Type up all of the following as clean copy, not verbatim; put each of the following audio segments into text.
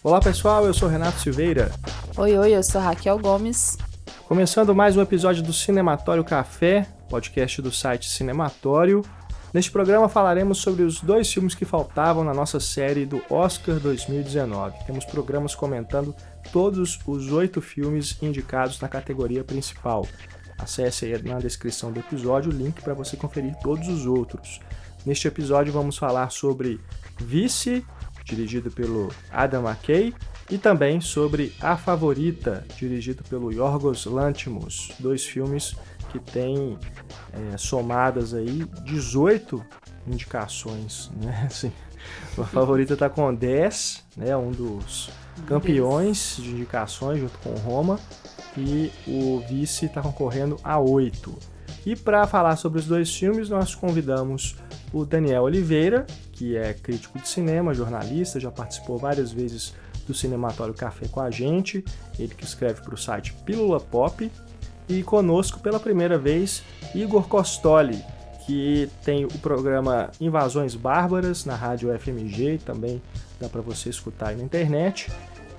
Olá pessoal, eu sou Renato Silveira. Oi, eu sou Raquel Gomes. Começando mais um episódio do Cinematório Café, podcast do site Cinematório. Neste programa falaremos sobre os 2 filmes que faltavam na nossa série do Oscar 2019. Temos programas comentando todos os 8 filmes indicados na categoria principal. Acesse aí na descrição do episódio o link para você conferir todos os outros. Neste episódio vamos falar sobre Vice, dirigido pelo Adam McKay, e também sobre A Favorita, dirigido pelo Yorgos Lanthimos. 2 filmes que têm somadas aí 18 indicações, né? Assim, A Favorita está com 10, né? Um dos campeões de indicações junto com Roma, e o Vice está concorrendo a 8. E para falar sobre os 2 filmes, nós convidamos o Daniel Oliveira, que é crítico de cinema, jornalista, já participou várias vezes do Cinematório Café com a gente, ele que escreve para o site Pílula Pop, e conosco pela primeira vez Igor Costoli, que tem o programa Invasões Bárbaras na rádio FMG, também dá para você escutar aí na internet,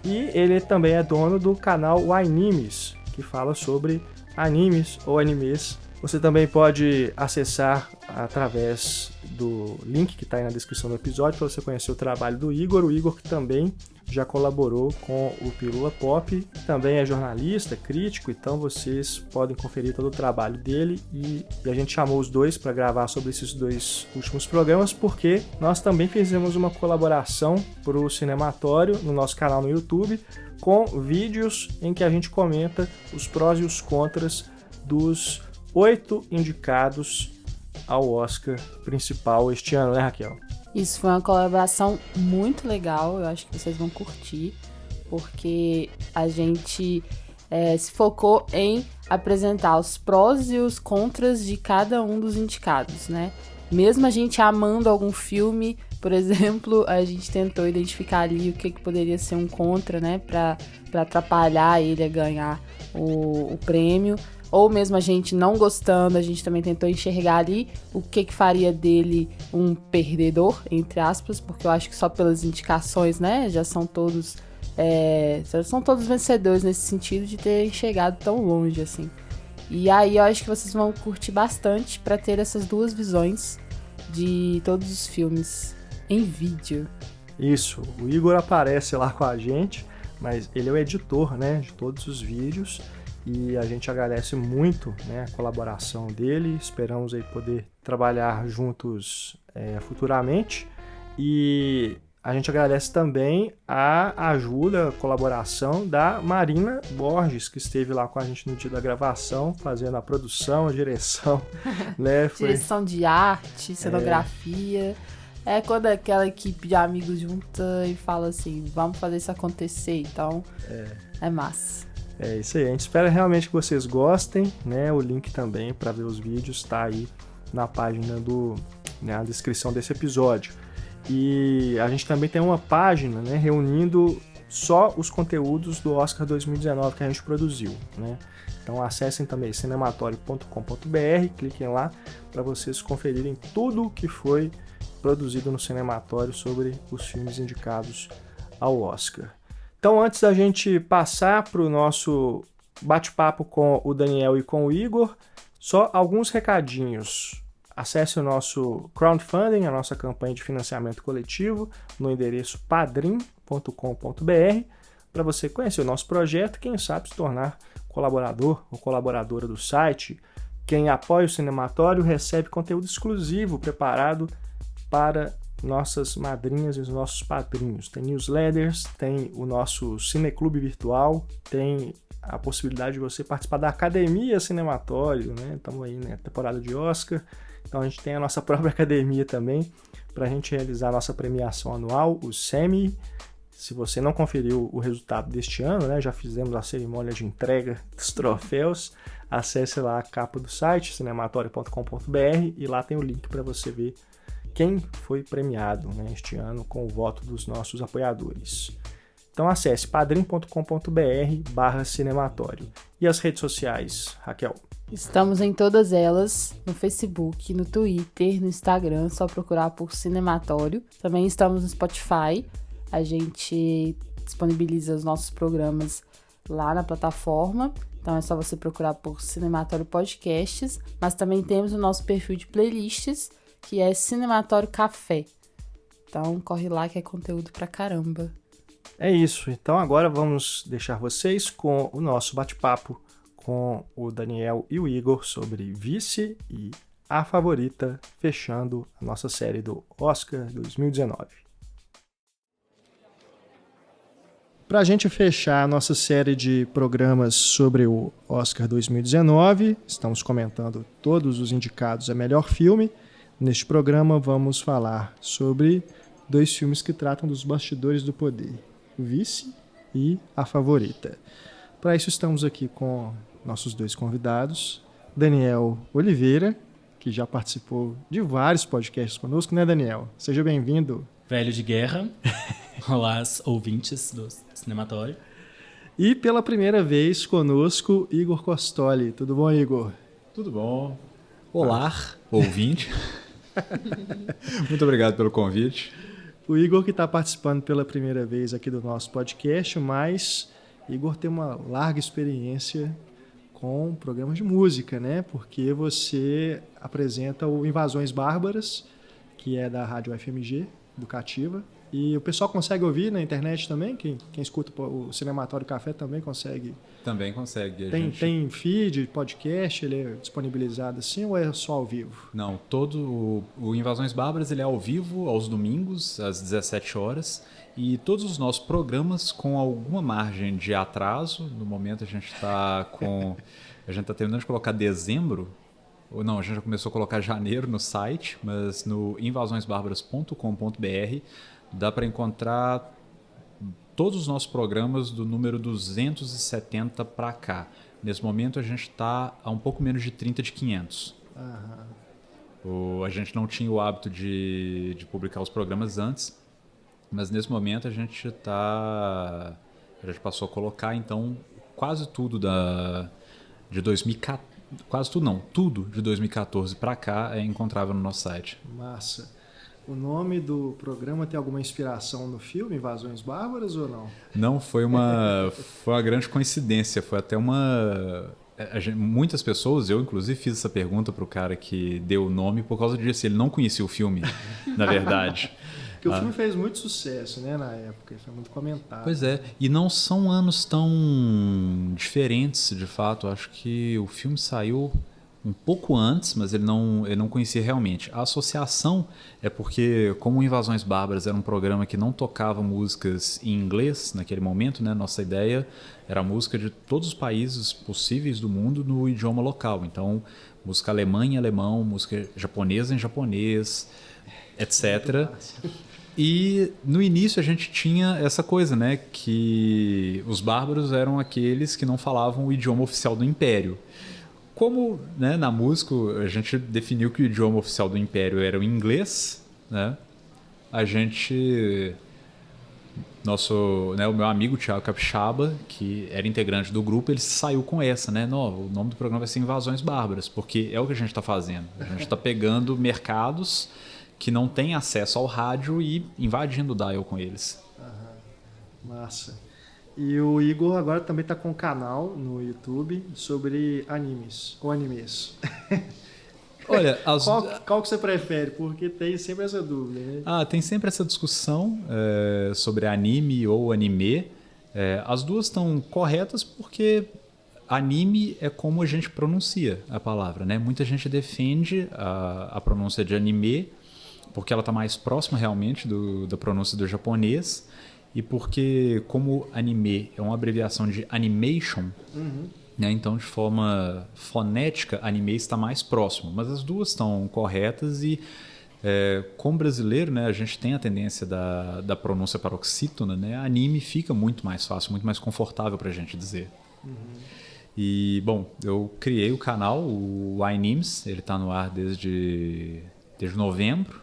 e ele também é dono do canal Animes, que fala sobre animes ou animes. Você também pode acessar através do link que está aí na descrição do episódio para você conhecer o trabalho do Igor. O Igor que também já colaborou com o Pílula Pop, também é jornalista, crítico, então vocês podem conferir todo o trabalho dele. E a gente chamou os 2 para gravar sobre esses 2 últimos programas, porque nós também fizemos uma colaboração para o Cinematório no nosso canal no YouTube, com vídeos em que a gente comenta os prós e os contras dos 8 indicados ao Oscar principal este ano, né, Raquel? Isso foi uma colaboração muito legal, eu acho que vocês vão curtir, porque a gente se focou em apresentar os prós e os contras de cada um dos indicados, né? Mesmo a gente amando algum filme, por exemplo, a gente tentou identificar ali o que poderia ser um contra, né, para atrapalhar ele a ganhar o prêmio. Ou mesmo a gente não gostando, a gente também tentou enxergar ali o que faria dele um perdedor, entre aspas, porque eu acho que só pelas indicações, né, já são todos vencedores nesse sentido de ter chegado tão longe, assim. E aí eu acho que vocês vão curtir bastante para ter essas 2 visões de todos os filmes em vídeo. Isso, o Igor aparece lá com a gente, mas ele é o editor, né, de todos os vídeos. E a gente agradece muito, né, a colaboração dele, esperamos aí poder trabalhar juntos futuramente. E a gente agradece também a ajuda, a colaboração da Marina Borges, que esteve lá com a gente no dia da gravação, fazendo a produção, a direção. Né, direção de arte, cenografia. É quando aquela equipe de amigos junta e fala assim, vamos fazer isso acontecer, então é massa. É isso aí, a gente espera realmente que vocês gostem, né? O link também para ver os vídeos está aí na página na descrição desse episódio. E a gente também tem uma página, né, reunindo só os conteúdos do Oscar 2019 que a gente produziu, né? Então acessem também cinematório.com.br, cliquem lá para vocês conferirem tudo que foi produzido no Cinematório sobre os filmes indicados ao Oscar. Então, antes da gente passar para o nosso bate-papo com o Daniel e com o Igor, só alguns recadinhos. Acesse o nosso crowdfunding, a nossa campanha de financiamento coletivo, no endereço padrim.com.br, para você conhecer o nosso projeto e, quem sabe, se tornar colaborador ou colaboradora do site. Quem apoia o Cinematório recebe conteúdo exclusivo preparado para nossas madrinhas e os nossos padrinhos. Tem newsletters, tem o nosso cineclube virtual, tem a possibilidade de você participar da Academia Cinematório, né? Estamos aí na temporada de Oscar, então a gente tem a nossa própria academia também, para a gente realizar a nossa premiação anual, o SEMI. Se você não conferiu o resultado deste ano, né? Já fizemos a cerimônia de entrega dos troféus, acesse lá a capa do site, cinematório.com.br, e lá tem o link para você ver quem foi premiado, né, este ano com o voto dos nossos apoiadores. Então acesse padrim.com.br/cinematório. E as redes sociais, Raquel? Estamos em todas elas, no Facebook, no Twitter, no Instagram, só procurar por Cinematório. Também estamos no Spotify. A gente disponibiliza os nossos programas lá na plataforma. Então é só você procurar por Cinematório Podcasts, mas também temos o nosso perfil de playlists, que é Cinematório Café. Então corre lá que é conteúdo pra caramba. É isso, então agora vamos deixar vocês com o nosso bate-papo com o Daniel e o Igor sobre Vice e A Favorita, fechando a nossa série do Oscar 2019. Para a gente fechar a nossa série de programas sobre o Oscar 2019, estamos comentando todos os indicados a melhor filme. Neste programa vamos falar sobre 2 filmes que tratam dos bastidores do poder, Vice e A Favorita. Para isso estamos aqui com nossos 2 convidados, Daniel Oliveira, que já participou de vários podcasts conosco, né, Daniel? Seja bem-vindo. Velho de guerra. Olá, ouvintes do Cinematório. E pela primeira vez conosco, Igor Costoli. Tudo bom, Igor? Tudo bom. Olá, ouvinte. Muito obrigado pelo convite. O Igor que está participando pela primeira vez aqui do nosso podcast, mas Igor tem uma larga experiência com programas de música, né? Porque você apresenta o Invasões Bárbaras, que é da Rádio FMG, educativa. E o pessoal consegue ouvir na internet também? Quem escuta o Cinematório Café também consegue? Também consegue. Tem feed, podcast, ele é disponibilizado assim ou é só ao vivo? Não, todo o Invasões Bárbaras ele é ao vivo, aos domingos, às 17 horas. E todos os nossos programas com alguma margem de atraso. No momento a gente está terminando de colocar dezembro. Ou não, a gente já começou a colocar janeiro no site, mas no invasõesbarbaras.com.br dá para encontrar todos os nossos programas do número 270 para cá. Nesse momento a gente está a um pouco menos de 30 de 500. A gente não tinha o hábito de publicar os programas antes, mas nesse momento a gente passou a colocar então quase tudo de 2014. Quase tudo não, tudo de 2014 para cá é encontrável no nosso site. Massa. O nome do programa tem alguma inspiração no filme Invasões Bárbaras ou não? Não, foi uma grande coincidência, foi até muitas pessoas, eu inclusive fiz essa pergunta para o cara que deu o nome por causa disso, ele não conhecia o filme, na verdade. Porque o filme fez muito sucesso, né, na época, foi muito comentado. Pois é, e não são anos tão diferentes, de fato. Acho que o filme saiu um pouco antes, mas ele não conhecia realmente. A associação é porque, como Invasões Bárbaras era um programa que não tocava músicas em inglês naquele momento, né, nossa ideia era a música de todos os países possíveis do mundo no idioma local. Então, música alemã em alemão, música japonesa em japonês, etc. E no início a gente tinha essa coisa, né, que os bárbaros eram aqueles que não falavam o idioma oficial do Império. Como, né, na música a gente definiu que o idioma oficial do Império era o inglês, né, o meu amigo Thiago Capixaba, que era integrante do grupo, ele saiu com essa, né, o nome do programa vai ser Invasões Bárbaras, porque é o que a gente está fazendo. A gente está pegando mercados que não têm acesso ao rádio e invadindo o dial com eles. Massa. E o Igor agora também está com um canal no YouTube sobre animes. Olha, qual que você prefere? Porque tem sempre essa dúvida, né? Tem sempre essa discussão sobre anime ou anime. As duas estão corretas porque anime é como a gente pronuncia a palavra, né? Muita gente defende a pronúncia de anime porque ela está mais próxima realmente da pronúncia do japonês. E porque, como anime é uma abreviação de animation, né, então de forma fonética, anime está mais próximo. Mas as duas estão corretas e, como brasileiro, né, a gente tem a tendência da pronúncia paroxítona, né, anime fica muito mais fácil, muito mais confortável para a gente dizer. E, bom, eu criei o canal, o iNimes, ele está no ar desde novembro.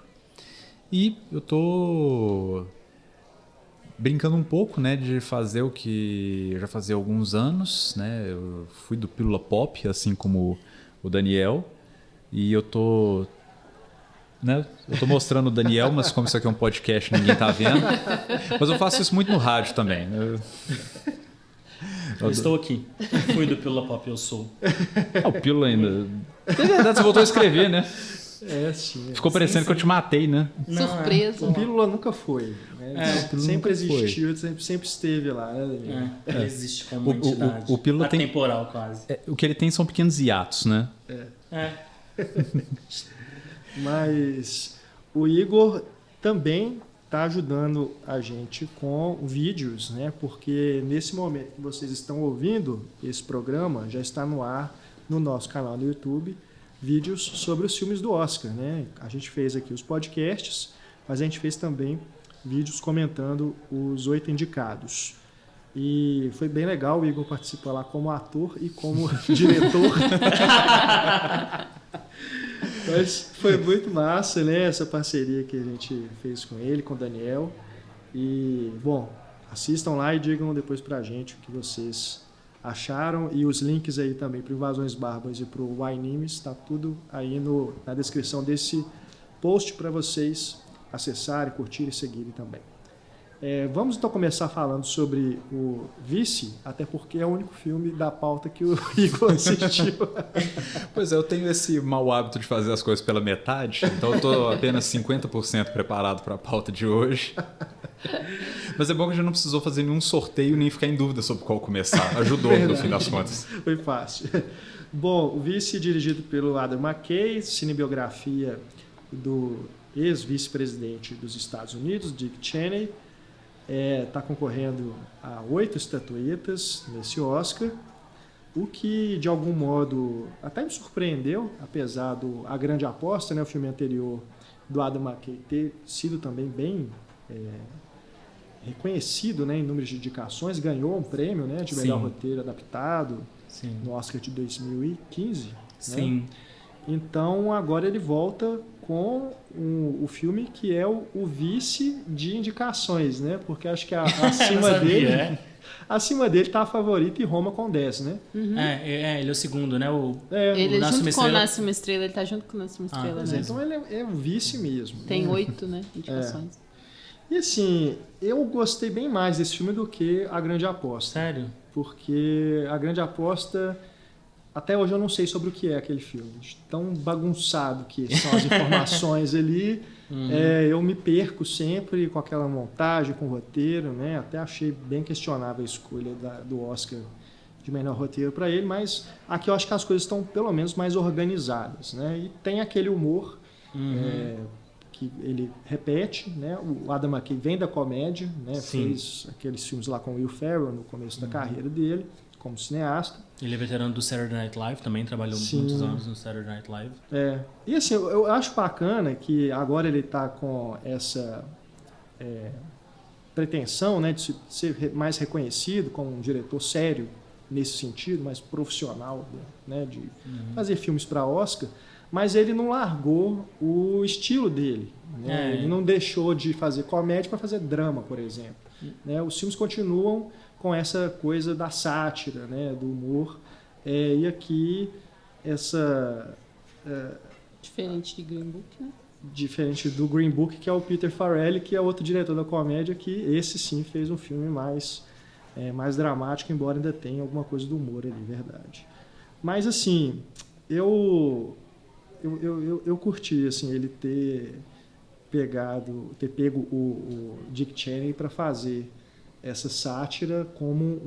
E eu estou brincando um pouco, né, de fazer o que eu já fazia há alguns anos, né? Eu fui do Pílula Pop, assim como o Daniel, e eu tô né? Eu tô mostrando o Daniel, mas como isso aqui é um podcast, ninguém tá vendo. Mas eu faço isso muito no rádio também. Eu estou aqui. Fui do Pílula Pop, eu sou. O Pílula ainda... É verdade, você voltou a escrever, né? Sim. Ficou parecendo que eu te matei, né? Surpresa. O Pílula nunca foi. Né? Sempre nunca existiu, sempre esteve lá. Né? Ele existe como uma entidade. O Pílula tem... atemporal, quase. O que ele tem são pequenos hiatos, né? Mas o Igor também está ajudando a gente com vídeos, né? Porque nesse momento que vocês estão ouvindo esse programa, já está no ar no nosso canal no YouTube, vídeos sobre os filmes do Oscar, né? A gente fez aqui os podcasts, mas a gente fez também vídeos comentando os 8 indicados. E foi bem legal, o Igor participou lá como ator e como diretor. Mas foi muito massa, né? Essa parceria que a gente fez com ele, com o Daniel. E, bom, assistam lá e digam depois pra gente o que vocês acharam. E os links aí também para Invasões Bárbaras e para o Animes, está tudo aí na descrição desse post para vocês acessarem, curtirem e seguirem também. Vamos então começar falando sobre o Vice, até porque é o único filme da pauta que o Igor assistiu. Pois é, eu tenho esse mau hábito de fazer as coisas pela metade, então eu estou apenas 50% preparado para a pauta de hoje. Mas é bom que a gente não precisou fazer nenhum sorteio nem ficar em dúvida sobre qual começar. Ajudou, no fim das contas. Foi fácil. Bom, o Vice, dirigido pelo Adam McKay, cinebiografia do ex-vice-presidente dos Estados Unidos, Dick Cheney. Está concorrendo a 8 estatuetas nesse Oscar, o que de algum modo até me surpreendeu, apesar do A Grande Aposta, né, o filme anterior do Adam McKay, ter sido também bem reconhecido, né, em números de indicações, ganhou um prêmio, né, de melhor roteiro adaptado. Sim. No Oscar de 2015. Sim. Né? Então agora ele volta com o filme que é o vice de indicações, né? Porque acho que acima dele tá a favorita e Roma com 10, né? Uhum. Ele é o segundo, né? Ele junto com o Nasce Uma Estrela, ele tá junto com o Nasce Uma Estrela. Então ele é o vice mesmo. Tem 8, né, indicações. E assim, eu gostei bem mais desse filme do que A Grande Aposta. Sério? Porque A Grande Aposta... Até hoje eu não sei sobre o que é aquele filme. Tão bagunçado que são as informações ali. Eu me perco sempre com aquela montagem, com o roteiro, né? Até achei bem questionável a escolha do Oscar de melhor roteiro para ele, mas aqui eu acho que as coisas estão pelo menos mais organizadas, né? E tem aquele humor que ele repete, né? O Adam McKay vem da comédia, né? Fez aqueles filmes lá com o Will Ferrell no começo da carreira dele, como cineasta. Ele é veterano do Saturday Night Live, também trabalhou muitos anos no Saturday Night Live. E assim, eu acho bacana que agora ele está com essa pretensão, né, de ser mais reconhecido como um diretor sério nesse sentido, mais profissional, né, de fazer filmes para Oscar, mas ele não largou o estilo dele. Né? Ele não deixou de fazer comédia para fazer drama, por exemplo. Né? Os filmes continuam com essa coisa da sátira, né, do humor, e aqui essa... Diferente de Green Book, né? Diferente do Green Book, que é o Peter Farrelly, que é outro diretor da comédia, que esse sim fez um filme mais dramático, embora ainda tenha alguma coisa do humor ali, verdade. Mas assim, eu curti assim, ele ter pego o Dick Cheney para fazer essa sátira como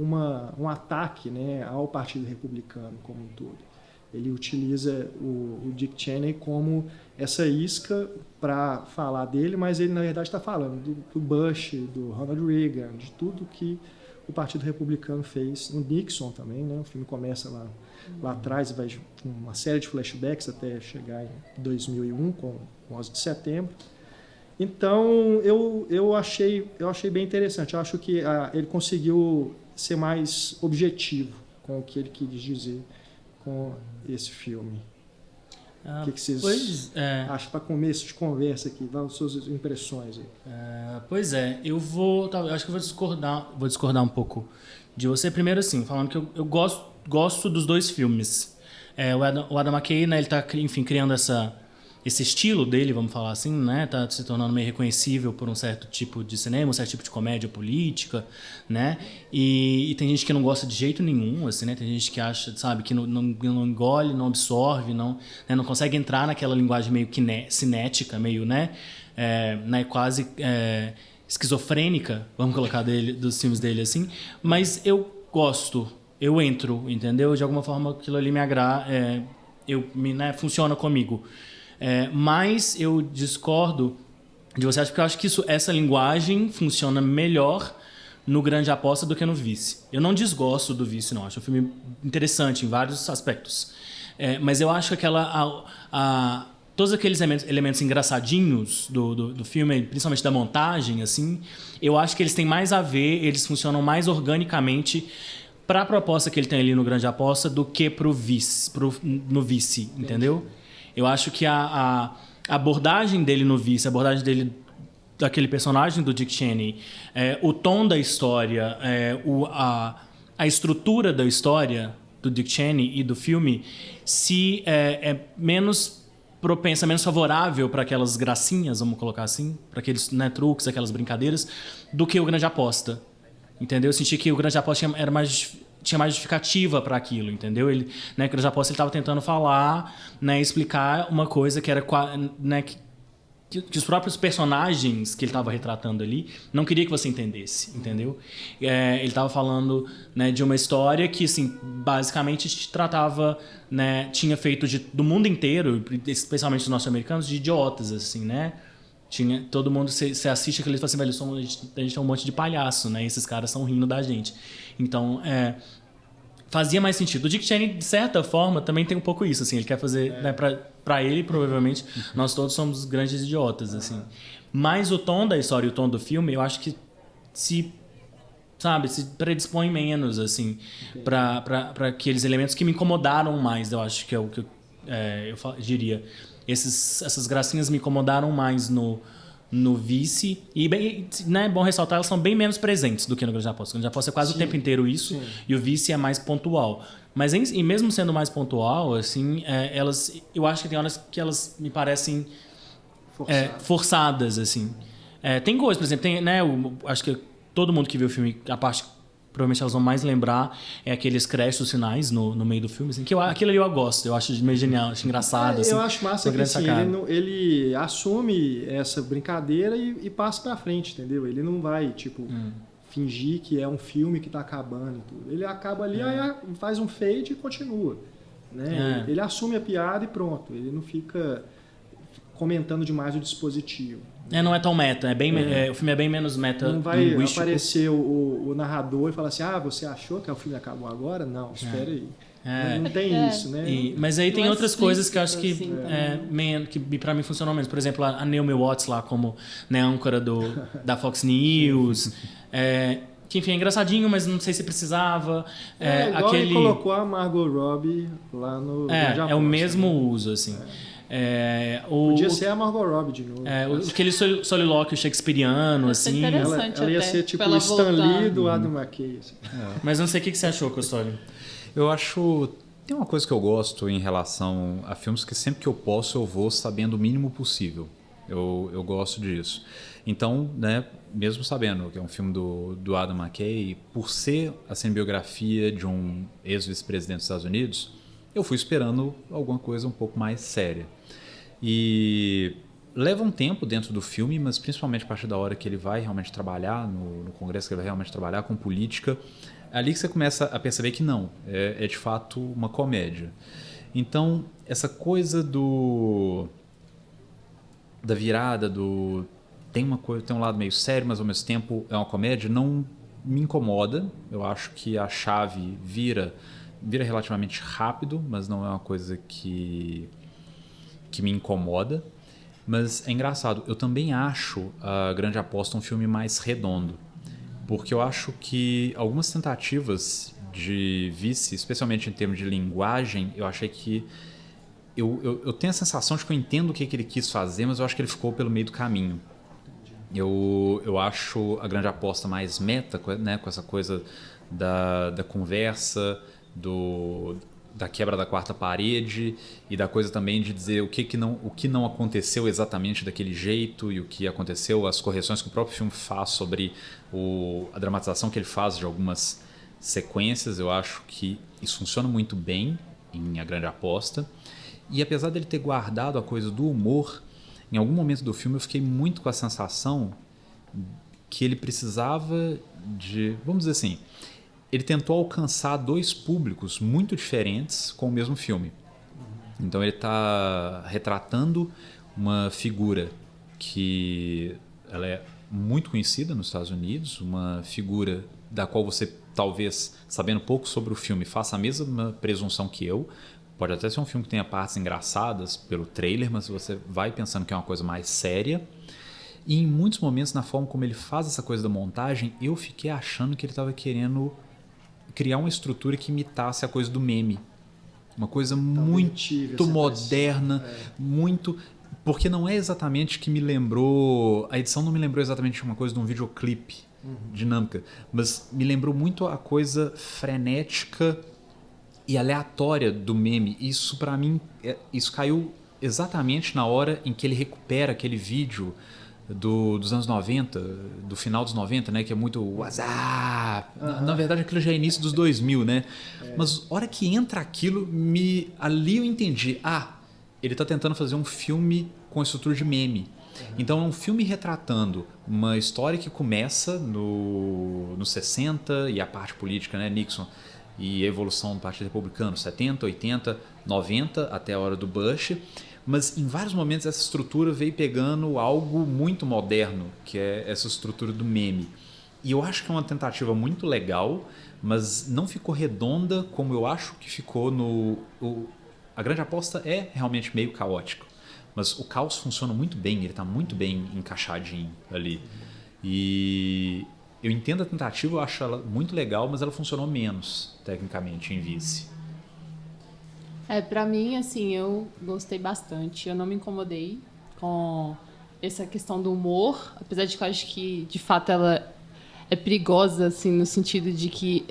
um ataque, né, ao Partido Republicano como um todo. Ele utiliza o Dick Cheney como essa isca para falar dele, mas ele na verdade está falando do Bush, do Ronald Reagan, de tudo que o Partido Republicano fez, no Nixon também, né? O filme começa lá atrás, vai com uma série de flashbacks até chegar em 2001 com o 11 de setembro. Então eu achei bem interessante. Eu acho que ele conseguiu ser mais objetivo com o que ele quis dizer com esse filme. O que vocês acham para começo de conversa aqui? Dá as suas impressões aí. Eu acho que eu vou discordar um pouco de você. Primeiro assim, falando que eu gosto dos dois filmes. O Adam McKay, né, ele está, enfim, criando esse estilo dele, vamos falar assim, né, tá se tornando meio reconhecível por um certo tipo de cinema, um certo tipo de comédia política, né, e tem gente que não gosta de jeito nenhum, assim, né, tem gente que acha, sabe, que não engole, não absorve, não consegue entrar naquela linguagem meio cinética, meio, né, quase esquizofrênica, vamos colocar dos filmes dele assim, mas eu gosto, eu entro, entendeu? De alguma forma aquilo ali me agrada, funciona comigo. Mas eu discordo de você, porque eu acho que essa linguagem funciona melhor no Grande Aposta do que no Vice. Eu não desgosto do Vice, não. Acho um filme interessante em vários aspectos. Mas eu acho que todos aqueles elementos engraçadinhos do filme, principalmente da montagem, assim, eu acho que eles têm mais a ver, eles funcionam mais organicamente para a proposta que ele tem ali no Grande Aposta do que no Vice, entendeu? Eu acho que a abordagem dele no Vice, a abordagem dele daquele personagem do Dick Cheney, o tom da história, a estrutura da história do Dick Cheney e do filme é menos propensa, menos favorável para aquelas gracinhas, vamos colocar assim, para aqueles truques, aquelas brincadeiras, do que o Grande Aposta. Entendeu? Eu senti que o Grande Aposta tinha mais justificativa para aquilo, entendeu? O Grande Aposta ele estava tentando falar, explicar uma coisa que era, que os próprios personagens que ele estava retratando ali não queria que você entendesse, entendeu? Ele estava falando, de uma história que, assim, basicamente tratava, tinha feito do mundo inteiro, especialmente dos norte-americanos, de idiotas, assim, né? Todo mundo, você assiste aquilo e fala assim, velho, a gente é um monte de palhaço, né? E esses caras estão rindo da gente. Então, fazia mais sentido. O Dick Cheney, de certa forma, também tem um pouco isso, assim. Ele quer fazer, pra ele, provavelmente, nós todos somos grandes idiotas, assim. Mas o tom da história e o tom do filme, eu acho que se predispõe menos, assim, pra aqueles elementos que me incomodaram mais, eu acho que é o que eu diria. Essas gracinhas me incomodaram mais no Vice. E é bom ressaltar, elas são bem menos presentes do que no Grande Aposta. O Grande Aposta é quase o tempo inteiro isso. Sim. E o Vice é mais pontual. Mas e mesmo sendo mais pontual, assim, eu acho que tem horas que elas me parecem forçadas, assim. Tem coisas, por exemplo, acho que todo mundo que viu o filme, a parte provavelmente elas vão mais lembrar aqueles créditos finais no meio do filme, assim, que aquilo ali eu gosto, eu acho meio genial, acho engraçado. Assim, eu acho massa que assim, ele assume essa brincadeira e passa pra frente, entendeu? Ele não vai, fingir que é um filme que tá acabando e tudo. Ele acaba ali, aí faz um fade e continua. Né? Ele assume a piada e pronto. Ele não fica comentando demais o dispositivo. Não é tão meta, o filme é bem menos meta. Não vai aparecer o narrador e falar assim, você achou que o filme acabou agora? Não, espera aí. Não tem isso, né? Mas aí tem outras coisas que eu acho que que pra mim funcionam menos. Por exemplo, a Naomi Watts lá como âncora da Fox News. Que enfim, é engraçadinho, mas não sei se precisava. Igual ele colocou a Margot Robbie lá no Japão. É o mesmo uso, assim. Podia ser a Margot Robbie de novo. Aquele solilóquio shakespeariano, assim. Ela ia ser tipo o Stan Lee do Adam McKay. Assim. Mas não sei o que você achou, Custódio. Eu acho... Tem uma coisa que eu gosto em relação a filmes que sempre que eu posso eu vou sabendo o mínimo possível. Eu gosto disso. Então, mesmo sabendo que é um filme do Adam McKay, por ser a cinebiografia de um ex-vice-presidente dos Estados Unidos, eu fui esperando alguma coisa um pouco mais séria. E leva um tempo dentro do filme, mas principalmente a partir da hora que ele vai realmente trabalhar no Congresso, que ele vai realmente trabalhar com política, é ali que você começa a perceber que não, é de fato uma comédia. Então, essa coisa da virada, tem um lado meio sério, mas ao mesmo tempo é uma comédia, não me incomoda. Eu acho que a chave vira relativamente rápido, mas não é uma coisa que me incomoda. Mas é engraçado, eu também acho a Grande Aposta um filme mais redondo, porque eu acho que algumas tentativas de Vice, especialmente em termos de linguagem, eu achei que eu tenho a sensação de que eu entendo o que ele quis fazer, mas eu acho que ele ficou pelo meio do caminho. Eu acho a Grande Aposta mais meta, com essa coisa da conversa, da quebra da quarta parede e da coisa também de dizer o que não aconteceu exatamente daquele jeito e o que aconteceu, as correções que o próprio filme faz sobre a dramatização que ele faz de algumas sequências. Eu acho que isso funciona muito bem em A Grande Aposta. E apesar dele ter guardado a coisa do humor, em algum momento do filme eu fiquei muito com a sensação que ele precisava de, vamos dizer assim, ele tentou alcançar dois públicos muito diferentes com o mesmo filme. Então ele está retratando uma figura que ela é muito conhecida nos Estados Unidos, uma figura da qual você, talvez, sabendo pouco sobre o filme, faça a mesma presunção que eu. Pode até ser um filme que tenha partes engraçadas pelo trailer, mas você vai pensando que é uma coisa mais séria. E em muitos momentos, na forma como ele faz essa coisa da montagem, eu fiquei achando que ele estava querendo criar uma estrutura que imitasse a coisa do meme. Uma coisa muito moderna, muito... Porque não é exatamente que me lembrou... A edição não me lembrou exatamente uma coisa de um videoclipe dinâmica, mas me lembrou muito a coisa frenética e aleatória do meme. Isso, para mim, isso caiu exatamente na hora em que ele recupera aquele vídeo dos anos 90, do final dos 90, né, que é muito WhatsApp. Na verdade, aquilo já é início dos 2000, né? Mas a hora que entra aquilo, ali eu entendi. Ele está tentando fazer um filme com estrutura de meme. Então é um filme retratando uma história que começa nos 60 e a parte política, né, Nixon, e a evolução do Partido Republicano, 70, 80, 90, até a hora do Bush. Mas em vários momentos essa estrutura veio pegando algo muito moderno, que é essa estrutura do meme. E eu acho que é uma tentativa muito legal, mas não ficou redonda como eu acho que ficou A Grande Aposta é realmente meio caótico, mas o caos funciona muito bem, ele está muito bem encaixadinho ali. E eu entendo a tentativa, eu acho ela muito legal, mas ela funcionou menos, tecnicamente, em Vice. Pra mim, assim, eu gostei bastante. Eu não me incomodei com essa questão do humor, apesar de que eu acho que, de fato, ela é perigosa, assim, no sentido de que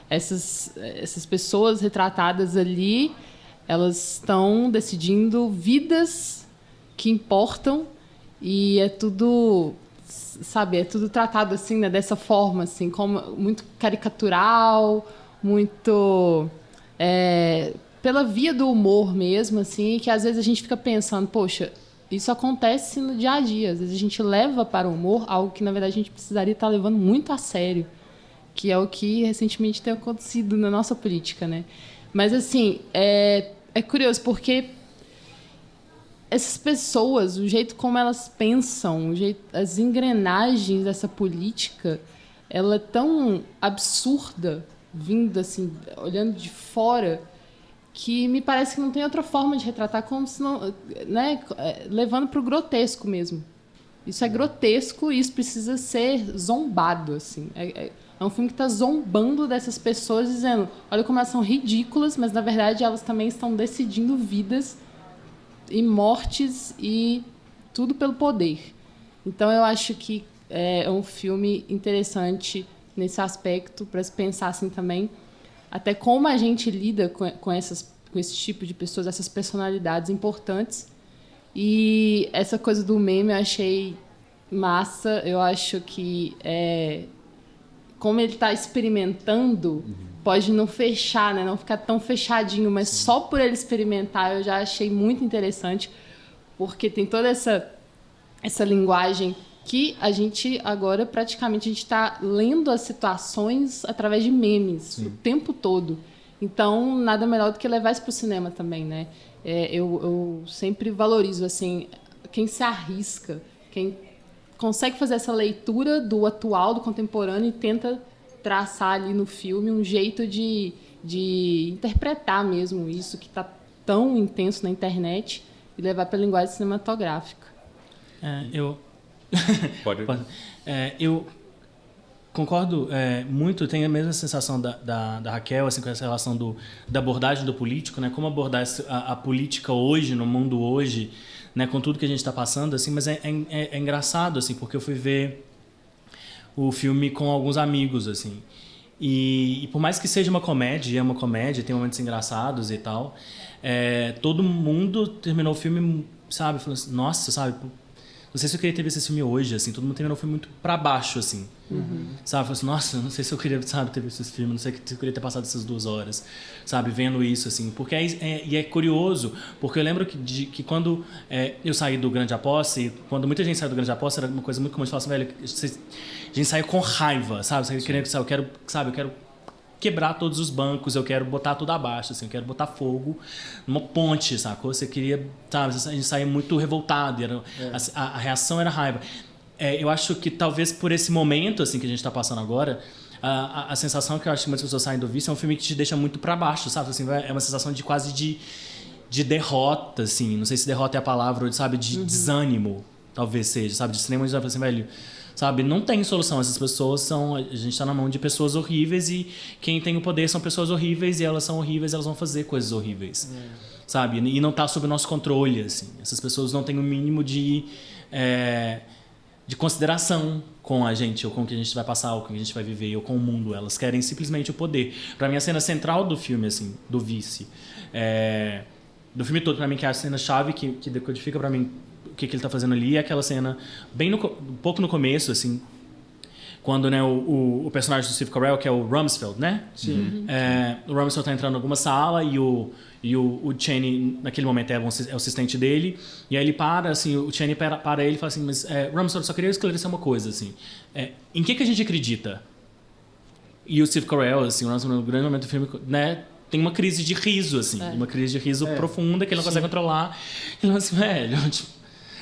essas pessoas retratadas ali, elas estão decidindo vidas que importam e é tudo, sabe, é tudo tratado, assim, né, dessa forma, assim, como muito caricatural, muito... pela via do humor mesmo, assim, que às vezes a gente fica pensando, poxa, isso acontece no dia a dia. Às vezes a gente leva para o humor algo que, na verdade, a gente precisaria estar levando muito a sério, que é o que recentemente tem acontecido na nossa política, né? Mas, assim, é curioso, porque essas pessoas, o jeito como elas pensam, as engrenagens dessa política, ela é tão absurda, vindo, assim, olhando de fora, que me parece que não tem outra forma de retratar, como se não, né, levando para o grotesco mesmo. Isso é grotesco e isso precisa ser zombado, assim. É um filme que está zombando dessas pessoas, dizendo, olha como elas são ridículas, mas na verdade elas também estão decidindo vidas e mortes e tudo pelo poder. Então eu acho que é um filme interessante nesse aspecto, para se pensar assim também, até como a gente lida com esse tipo de pessoas, essas personalidades importantes. E essa coisa do meme eu achei massa. Eu acho que, como ele está experimentando, pode não fechar, né? Não ficar tão fechadinho, mas só por ele experimentar eu já achei muito interessante, porque tem toda essa linguagem que a gente agora praticamente está lendo as situações através de memes o tempo todo. Então, nada melhor do que levar isso para o cinema também, né? Eu sempre valorizo assim, quem se arrisca, quem consegue fazer essa leitura do atual, do contemporâneo e tenta traçar ali no filme um jeito de interpretar mesmo isso que está tão intenso na internet e levar para a linguagem cinematográfica. Pode. Eu concordo muito, tenho a mesma sensação da Raquel, assim, com essa relação da abordagem do político, né? Como abordar a política hoje, no mundo hoje, né? Com tudo que a gente está passando, assim, mas é engraçado, assim, porque eu fui ver o filme com alguns amigos, assim, E por mais que seja uma comédia, tem momentos engraçados e tal, todo mundo terminou o filme, sabe, falando assim, nossa, sabe, não sei se eu queria ter visto esse filme hoje, assim, todo mundo terminou o filme muito pra baixo, assim, sabe, falou assim, nossa, não sei se eu queria, sabe, ter visto esse filme, não sei se eu queria ter passado essas 2 horas, sabe, vendo isso, assim, porque é curioso, porque eu lembro que quando eu saí do Grande Aposta, e quando muita gente saiu do Grande Aposta, era uma coisa muito comum de falar assim, velho, a gente saiu com raiva, sabe, eu quero quebrar todos os bancos, eu quero botar tudo abaixo, assim, eu quero botar fogo numa ponte, sacou? Você queria, sabe, a gente saía muito revoltado, a reação era raiva. Eu acho que talvez por esse momento, assim, que a gente está passando agora, a sensação que eu acho que muitas pessoas saem do vício é um filme que te deixa muito para baixo, sabe? Assim, é uma sensação de quase de derrota, assim, não sei se derrota é a palavra, ou sabe, de desânimo, talvez seja, sabe? De cinema, de assim, velho, sabe, não tem solução. Essas pessoas são... A gente está na mão de pessoas horríveis e quem tem o poder são pessoas horríveis e elas são horríveis, elas vão fazer coisas horríveis. Sabe? E não está sob o nosso controle, assim. Essas pessoas não têm o mínimo de consideração com a gente, ou com o que a gente vai passar, ou com o que a gente vai viver, ou com o mundo. Elas querem simplesmente o poder. Para mim, a cena central do filme, assim, do Vice, do filme todo, para mim, que é a cena-chave que decodifica para mim o que ele tá fazendo ali, é aquela cena bem um pouco no começo, assim, quando, né, o personagem do Steve Carell, que é o Rumsfeld, né? Sim. O Rumsfeld tá entrando em alguma sala e o Chaney, naquele momento, é o assistente dele, e aí ele para, assim, o Chaney para ele e fala assim, mas Rumsfeld, só queria esclarecer uma coisa, assim, em que a gente acredita? E o Steve Carell, assim, o Rumsfeld, no grande momento do filme, né, tem uma crise de riso, assim, uma crise de riso profunda que ele não consegue controlar. Ele fala assim, velho, tipo,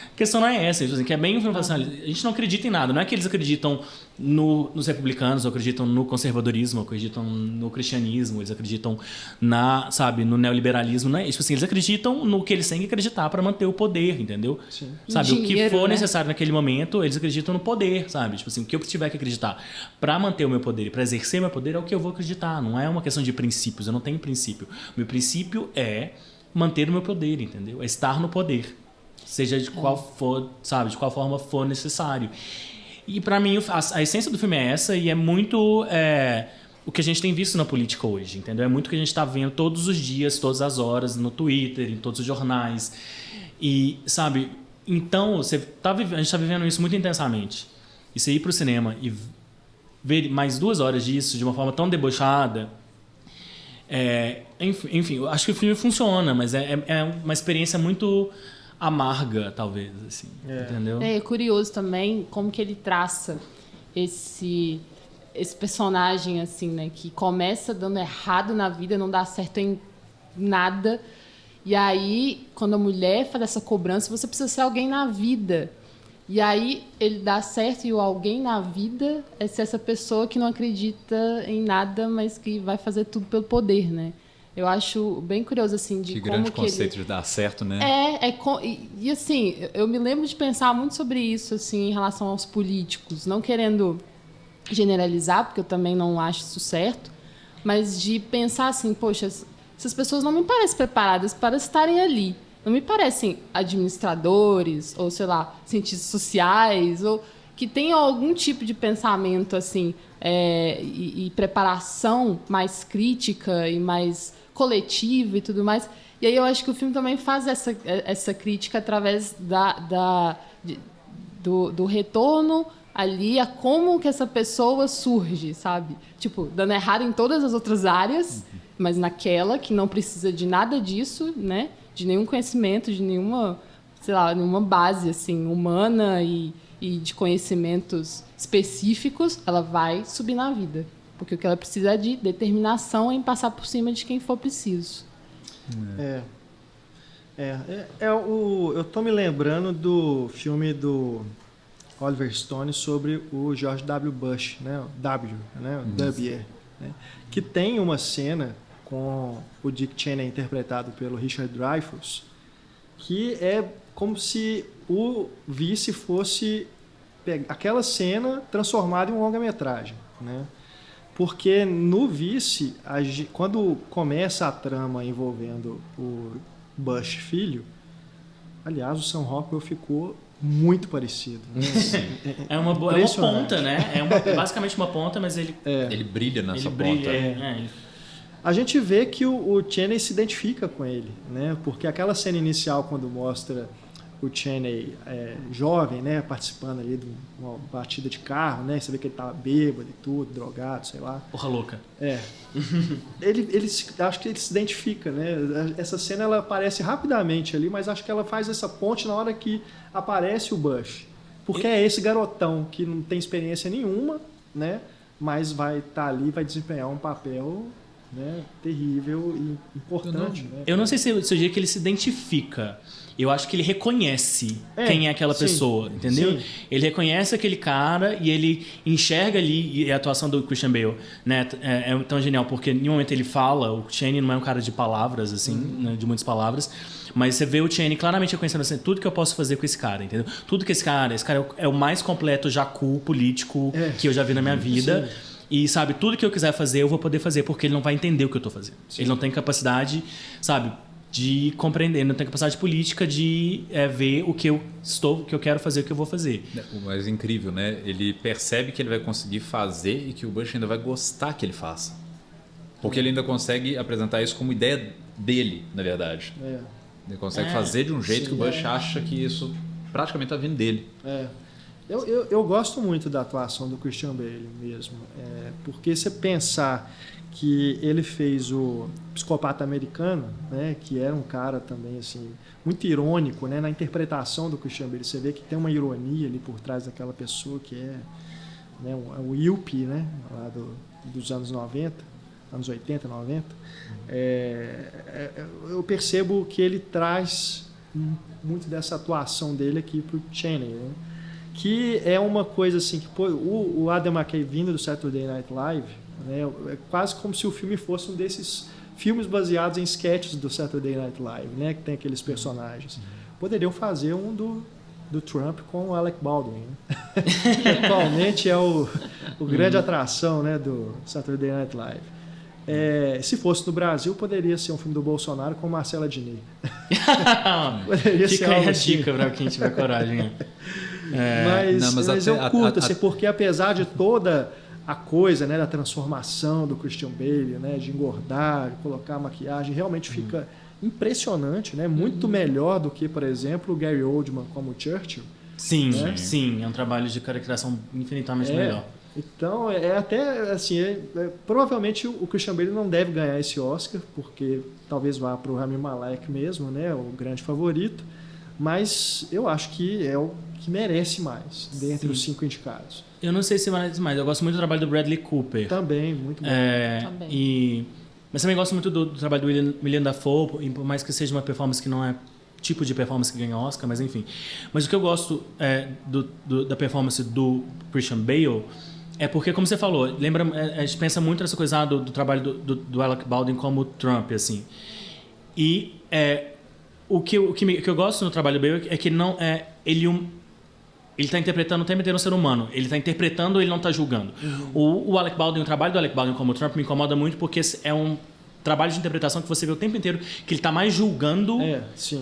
a questão não é essa, assim, que é bem um filme assim, a gente não acredita em nada, não é que eles acreditam nos republicanos, ou acreditam no conservadorismo, ou acreditam no cristianismo, eles acreditam no neoliberalismo, não é? Tipo assim, eles acreditam no que eles têm que acreditar para manter o poder, entendeu? Sim. Sabe, Dinheiro, o que for né? necessário naquele momento, eles acreditam no poder, sabe? Tipo assim, o que eu tiver que acreditar para manter o meu poder, para exercer meu poder, é o que eu vou acreditar, não é uma questão de princípios, eu não tenho princípio. O meu princípio é manter o meu poder, entendeu? É estar no poder. Seja de qual for, sabe, de qual forma for necessário. E para mim a essência do filme é essa, e é muito o que a gente tem visto na política hoje, entendeu? É muito o que a gente está vendo todos os dias, todas as horas, no Twitter, em todos os jornais. E, sabe, então a gente está vivendo isso muito intensamente. E você ir pro cinema e ver mais 2 horas disso de uma forma tão debochada, enfim, eu acho que o filme funciona, mas é uma experiência muito amarga, talvez, assim, entendeu? É curioso também como que ele traça esse personagem, assim, né, que começa dando errado na vida, não dá certo em nada, e aí, quando a mulher faz essa cobrança, você precisa ser alguém na vida. E aí, ele dá certo, e o alguém na vida é ser essa pessoa que não acredita em nada, mas que vai fazer tudo pelo poder, né? Eu acho bem curioso, assim, de como grande que conceito de dar certo, né? E assim, eu me lembro de pensar muito sobre isso, assim, em relação aos políticos, não querendo generalizar, porque eu também não acho isso certo, mas de pensar assim, poxa, essas pessoas não me parecem preparadas para estarem ali. Não me parecem administradores, ou, sei lá, cientistas sociais, ou que tenham algum tipo de pensamento, assim, e preparação mais crítica e mais coletiva e tudo mais. E aí eu acho que o filme também faz essa crítica através do retorno ali a como que essa pessoa surge, sabe? Tipo, dando errado em todas as outras áreas, mas naquela que não precisa de nada disso, né? De nenhum conhecimento, de nenhuma, sei lá, nenhuma base, assim, humana e de conhecimentos específicos, ela vai subir na vida. Porque o que ela precisa é de determinação em passar por cima de quem for preciso. Eu tô me lembrando do filme do Oliver Stone sobre o George W. Bush, né? O W, né? Que tem uma cena com o Dick Cheney interpretado pelo Richard Dreyfuss, que é como se o Vice fosse aquela cena transformada em um longa-metragem, né? Porque no Vice, quando começa a trama envolvendo o Bush filho, aliás, o Sam Rockwell ficou muito parecido. É uma ponta, né? É basicamente uma ponta, mas ele brilha nessa ponta. Brilha, A gente vê que o Chaney se identifica com ele, né? Porque aquela cena inicial, quando mostra o Chaney jovem, né? Participando ali de uma batida de carro, né? Você vê que ele tava bêbado e tudo, drogado, sei lá. Porra louca. Acho que ele se identifica, né? Essa cena ela aparece rapidamente ali, mas acho que ela faz essa ponte na hora que aparece o Bush. Porque é esse garotão que não tem experiência nenhuma, né? Mas vai estar ali, vai desempenhar um papel, né, terrível e importante. Eu não sei se eu diria que ele se identifica. Eu acho que ele reconhece quem é aquela pessoa, entendeu? Sim. Ele reconhece aquele cara e ele enxerga ali, e a atuação do Christian Bale, né, é tão genial, porque em nenhum momento ele fala, o Chaney não é um cara de palavras, assim, né, de muitas palavras, mas você vê o Chaney claramente reconhecendo assim, tudo que eu posso fazer com esse cara, entendeu? Tudo que esse cara é o mais completo jacu político que eu já vi na minha vida. Sim. E, sabe, tudo que eu quiser fazer, eu vou poder fazer, porque ele não vai entender o que eu tô fazendo. Sim. Ele não tem capacidade, sabe, de compreender, ele não tem capacidade política de ver o que eu quero fazer, o que eu vou fazer. O mais incrível, né? Ele percebe que ele vai conseguir fazer e que o Bush ainda vai gostar que ele faça. Porque ele ainda consegue apresentar isso como ideia dele, na verdade. Ele consegue fazer de um jeito que o Bush acha que isso praticamente está vindo dele. Eu gosto muito da atuação do Christian Bale mesmo, porque você pensar que ele fez o Psicopata Americano, né, que era um cara também assim, muito irônico, né, na interpretação do Christian Bale. Você vê que tem uma ironia ali por trás daquela pessoa que né, o Yuppie, né, lá dos anos 90, anos 80, 90. Eu percebo que ele traz muito dessa atuação dele aqui para o Chaney, né? Que é uma coisa assim que o Adam McKay vindo do Saturday Night Live, né, é quase como se o filme fosse um desses filmes baseados em sketches do Saturday Night Live, né, que tem aqueles personagens. Poderiam fazer um do Trump com o Alec Baldwin, né? Que atualmente é o grande atração, né, do Saturday Night Live. Se fosse no Brasil, poderia ser um filme do Bolsonaro com Marcela Diné. Fica aí a dica para quem tiver coragem. Mas eu curto, assim, porque apesar de toda a coisa, né, da transformação do Christian Bale, né, de engordar, de colocar maquiagem, realmente fica impressionante, né, muito melhor do que, por exemplo, o Gary Oldman como Churchill. Sim, né? Sim, é um trabalho de caracterização infinitamente melhor. Então, até assim, provavelmente o Christian Bale não deve ganhar esse Oscar, porque talvez vá para o Rami Malek mesmo, né, o grande favorito, mas eu acho que é o que merece mais, dentre os 5 indicados. Eu não sei se merece mais, eu gosto muito do trabalho do Bradley Cooper. Também, muito bom. Mas também gosto muito do trabalho do William Dafoe, por mais que seja uma performance que não é tipo de performance que ganha Oscar, mas enfim. Mas o que eu gosto da performance do Christian Bale é porque, como você falou, lembra, a gente pensa muito nessa coisa do trabalho do Alec Baldwin como Trump, assim. E o que eu gosto no trabalho do Bale é que não é ele está interpretando o tempo inteiro um ser humano. Ele está interpretando, ele não está julgando. O Alec Baldwin, o trabalho do Alec Baldwin como Trump me incomoda muito porque é um trabalho de interpretação que você vê o tempo inteiro que ele está mais julgando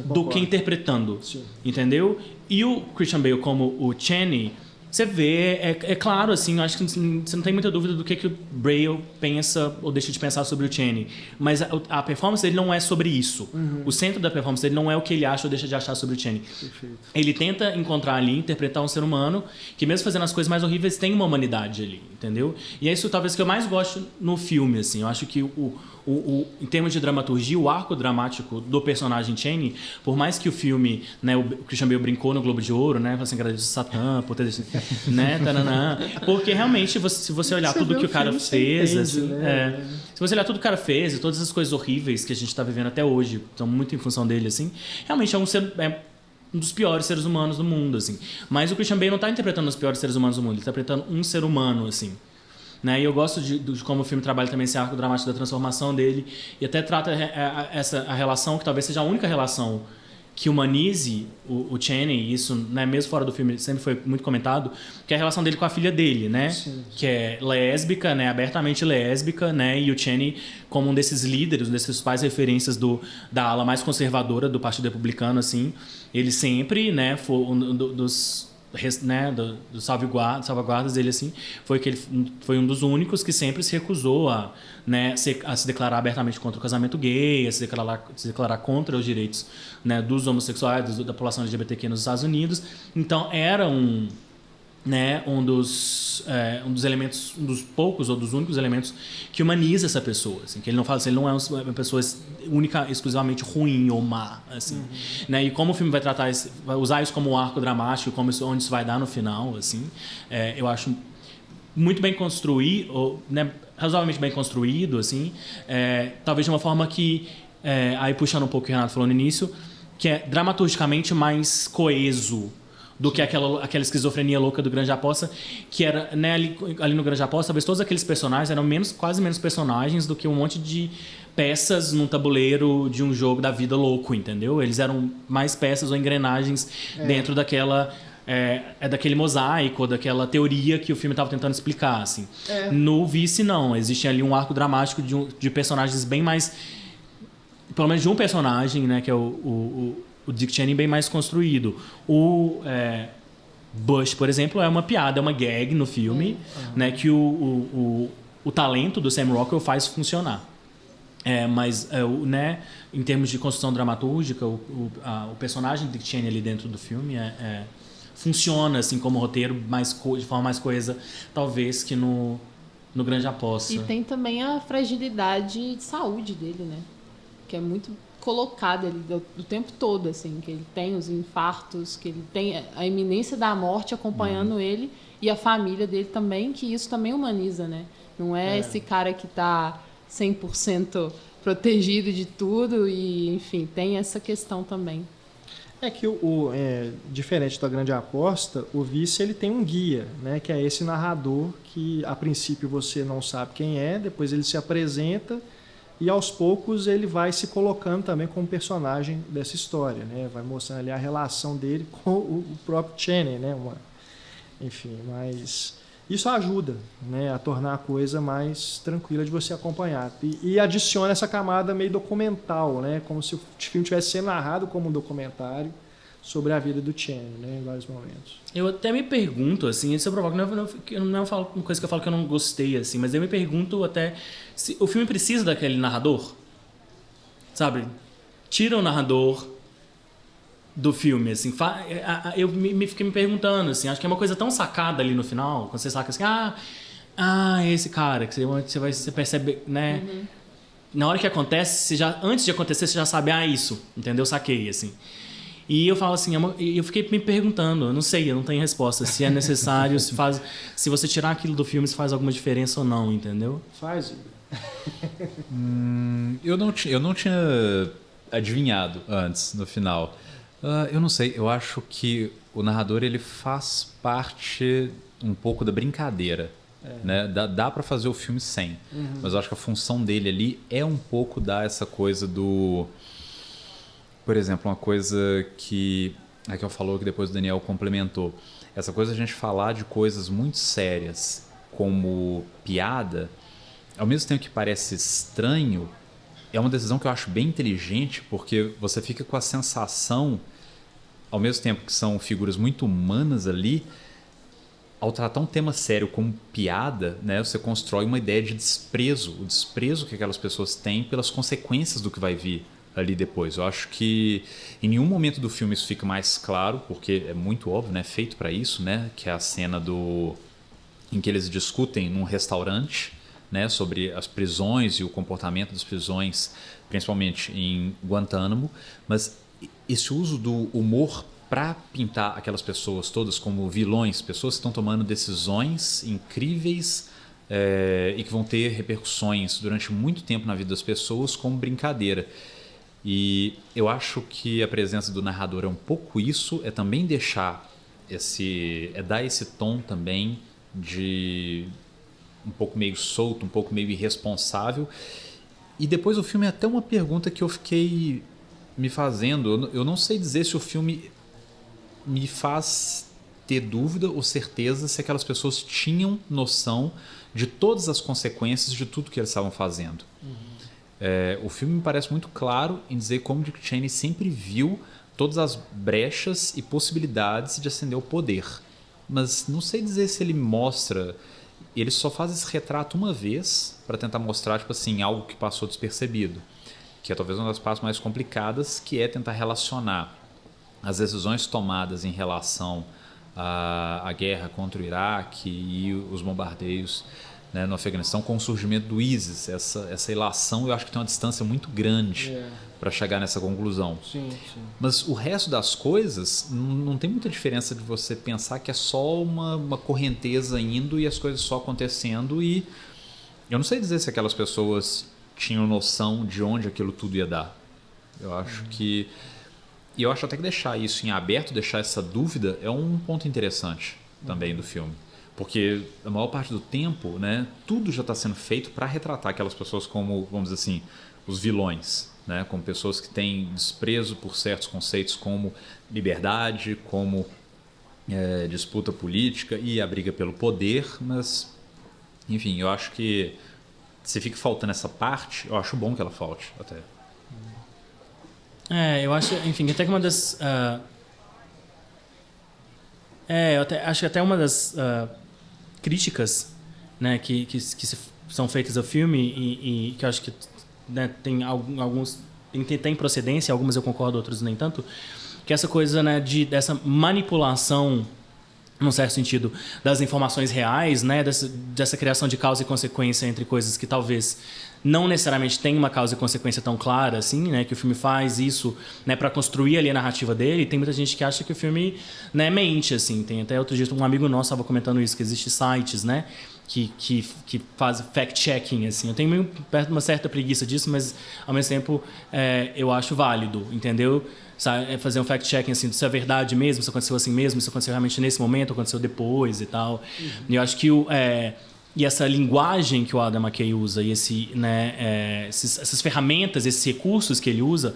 do que interpretando. Sim. Entendeu? E o Christian Bale como o Chaney, você vê, é claro, assim, eu acho que você não tem muita dúvida do que o Bale pensa ou deixa de pensar sobre o Chaney. Mas a performance dele não é sobre isso. O centro da performance dele não é o que ele acha ou deixa de achar sobre o Chaney. Perfeito. Ele tenta encontrar ali, interpretar um ser humano que, mesmo fazendo as coisas mais horríveis, tem uma humanidade ali, entendeu? E é isso talvez que eu mais gosto no filme, assim. Eu acho que em termos de dramaturgia, o arco dramático do personagem Chaney, por mais que o filme, né, o Christian Bale brincou no Globo de Ouro, né, assim, agradeço Satã por ter né, tananã, porque realmente se você olhar tudo que o cara fez, assim, se você olhar tudo que o cara fez e todas as coisas horríveis que a gente está vivendo até hoje, estão muito em função dele, assim, realmente um dos piores seres humanos do mundo, assim. Mas o Christian Bale não está interpretando os piores seres humanos do mundo, ele está interpretando um ser humano, assim. Né? E eu gosto de como o filme trabalha também esse arco dramático da transformação dele e até trata a relação que talvez seja a única relação que humanize o Channing, isso, né, mesmo fora do filme sempre foi muito comentado, que é a relação dele com a filha dele, né? Sim. Que é lésbica, né, abertamente lésbica, né, e o Channing como um desses líderes, um desses pais referências da ala mais conservadora do Partido Republicano, assim, ele sempre, né, foi um dos salvaguardas dele, assim, foi um dos únicos que sempre se recusou a se declarar abertamente contra o casamento gay, a se declarar contra os direitos, né, dos homossexuais, da população LGBTQ nos Estados Unidos. Então era um dos elementos, um dos poucos ou dos únicos elementos que humaniza essa pessoa, assim, que ele não fala assim, ele não é uma pessoa exclusivamente ruim ou má, assim, né? E como o filme vai tratar isso, vai usar isso como um arco dramático, onde isso vai dar no final, assim, eu acho muito bem construído, né, razoavelmente bem construído, assim, talvez de uma forma que, aí puxando um pouco o que o Renato falou no início, que é dramaturgicamente mais coeso do que aquela esquizofrenia louca do Grande Aposta, que era, né, ali no Grande Aposta, talvez todos aqueles personagens eram quase menos personagens do que um monte de peças num tabuleiro de um jogo da vida louco, entendeu? Eles eram mais peças ou engrenagens dentro daquela... daquele mosaico, daquela teoria que o filme estava tentando explicar, assim. No Vice, não. Existe ali um arco dramático de personagens bem mais... Pelo menos de um personagem, né, que é o Dick Cheney, bem mais construído. O Bush, por exemplo, é uma piada, é uma gag no filme, né, que o talento do Sam Rockwell faz funcionar. Mas, né, em termos de construção dramatúrgica, o personagem do Dick Cheney ali dentro do filme funciona assim como roteiro de forma mais coesa, talvez, que no Grande Aposta. E tem também a fragilidade de saúde dele, né? Que é muito colocada ali o tempo todo, assim, que ele tem os infartos, que ele tem a iminência da morte acompanhando ele, e a família dele também, que isso também humaniza, né? Não é esse cara que tá 100% protegido de tudo e, enfim, tem essa questão também. É que diferente da Grande Aposta, o Vice ele tem um guia, né, que é esse narrador que a princípio você não sabe quem é, depois ele se apresenta e aos poucos ele vai se colocando também como personagem dessa história, né, vai mostrando ali a relação dele com o próprio Channing, né, enfim, mas isso ajuda, né, a tornar a coisa mais tranquila de você acompanhar e adiciona essa camada meio documental, né, como se o filme tivesse sendo narrado como um documentário sobre a vida do Channing, né, em vários momentos. Eu até me pergunto, assim, isso é provável, não é uma coisa que eu falo que eu não gostei, assim, mas eu me pergunto até se o filme precisa daquele narrador, sabe? Tira o narrador do filme, assim, eu fiquei me perguntando, assim, acho que é uma coisa tão sacada ali no final, quando você saca assim, é esse cara, que você percebe, né? Na hora que acontece, antes de acontecer, você já sabe, isso, entendeu? Saquei, assim. E eu falo assim, eu fiquei me perguntando, eu não sei, eu não tenho resposta, se é necessário, se você tirar aquilo do filme, se faz alguma diferença ou não, entendeu? Faz. Eu não tinha adivinhado antes, no final. Eu não sei, eu acho que o narrador ele faz parte um pouco da brincadeira. Né? Dá para fazer o filme sem, mas eu acho que a função dele ali é um pouco dar essa coisa do... Por exemplo, uma coisa que a Raquel falou que depois o Daniel complementou. Essa coisa de a gente falar de coisas muito sérias como piada, ao mesmo tempo que parece estranho, é uma decisão que eu acho bem inteligente, porque você fica com a sensação, ao mesmo tempo que são figuras muito humanas ali, ao tratar um tema sério como piada, né, você constrói uma ideia de desprezo, o desprezo que aquelas pessoas têm pelas consequências do que vai vir ali depois. Eu acho que em nenhum momento do filme isso fica mais claro, porque é muito óbvio, né, feito para isso, né, que é a cena em que eles discutem num restaurante, né, sobre as prisões e o comportamento das prisões, principalmente em Guantánamo, mas esse uso do humor para pintar aquelas pessoas todas como vilões, pessoas que estão tomando decisões incríveis e que vão ter repercussões durante muito tempo na vida das pessoas como brincadeira. E eu acho que a presença do narrador é um pouco isso, é também dar esse tom também de um pouco meio solto, um pouco meio irresponsável. E depois o filme é até uma pergunta que eu fiquei me fazendo... Eu não sei dizer se o filme me faz ter dúvida ou certeza se aquelas pessoas tinham noção de todas as consequências de tudo que eles estavam fazendo. O filme me parece muito claro em dizer como Dick Cheney sempre viu todas as brechas e possibilidades de ascender ao poder. Mas não sei dizer se ele mostra... Ele só faz esse retrato uma vez para tentar mostrar, tipo assim, algo que passou despercebido, que é talvez uma das partes mais complicadas, que é tentar relacionar as decisões tomadas em relação à guerra contra o Iraque e os bombardeios, né, no Afeganistão com o surgimento do ISIS. Essa ilação, eu acho que tem uma distância muito grande para chegar nessa conclusão. Sim. Mas o resto das coisas não tem muita diferença de você pensar que é só uma correnteza indo e as coisas só acontecendo, e eu não sei dizer se aquelas pessoas tinham noção de onde aquilo tudo ia dar. Eu acho que... E eu acho até que deixar isso em aberto, deixar essa dúvida, é um ponto interessante também do filme. Porque a maior parte do tempo, né, tudo já está sendo feito para retratar aquelas pessoas como, vamos dizer assim, os vilões, né, como pessoas que têm desprezo por certos conceitos como liberdade, como disputa política e a briga pelo poder. Mas, enfim, eu acho que se fica faltando essa parte, eu acho bom que ela falte até. Eu acho, enfim, até que uma das... eu acho que até uma das críticas, né, que são feitas ao filme e que eu acho que, né, tem alguns... Tem procedência, algumas eu concordo, outras nem tanto, que essa coisa, né, dessa manipulação, num certo sentido, das informações reais, né, dessa criação de causa e consequência entre coisas que talvez não necessariamente tem uma causa e consequência tão clara assim, né, que o filme faz isso, né, para construir ali a narrativa dele. E tem muita gente que acha que o filme, né, mente assim. Tem até outro dia um amigo nosso estava comentando isso, que existe sites, né, que faz fact-checking assim. Eu tenho uma certa preguiça disso, mas ao mesmo tempo eu acho válido, entendeu? Fazer um fact-checking assim, se é verdade mesmo, se aconteceu assim mesmo, se aconteceu realmente nesse momento, aconteceu depois e tal. E eu acho que e essa linguagem que o Adam McKay usa e essas ferramentas, esses recursos que ele usa,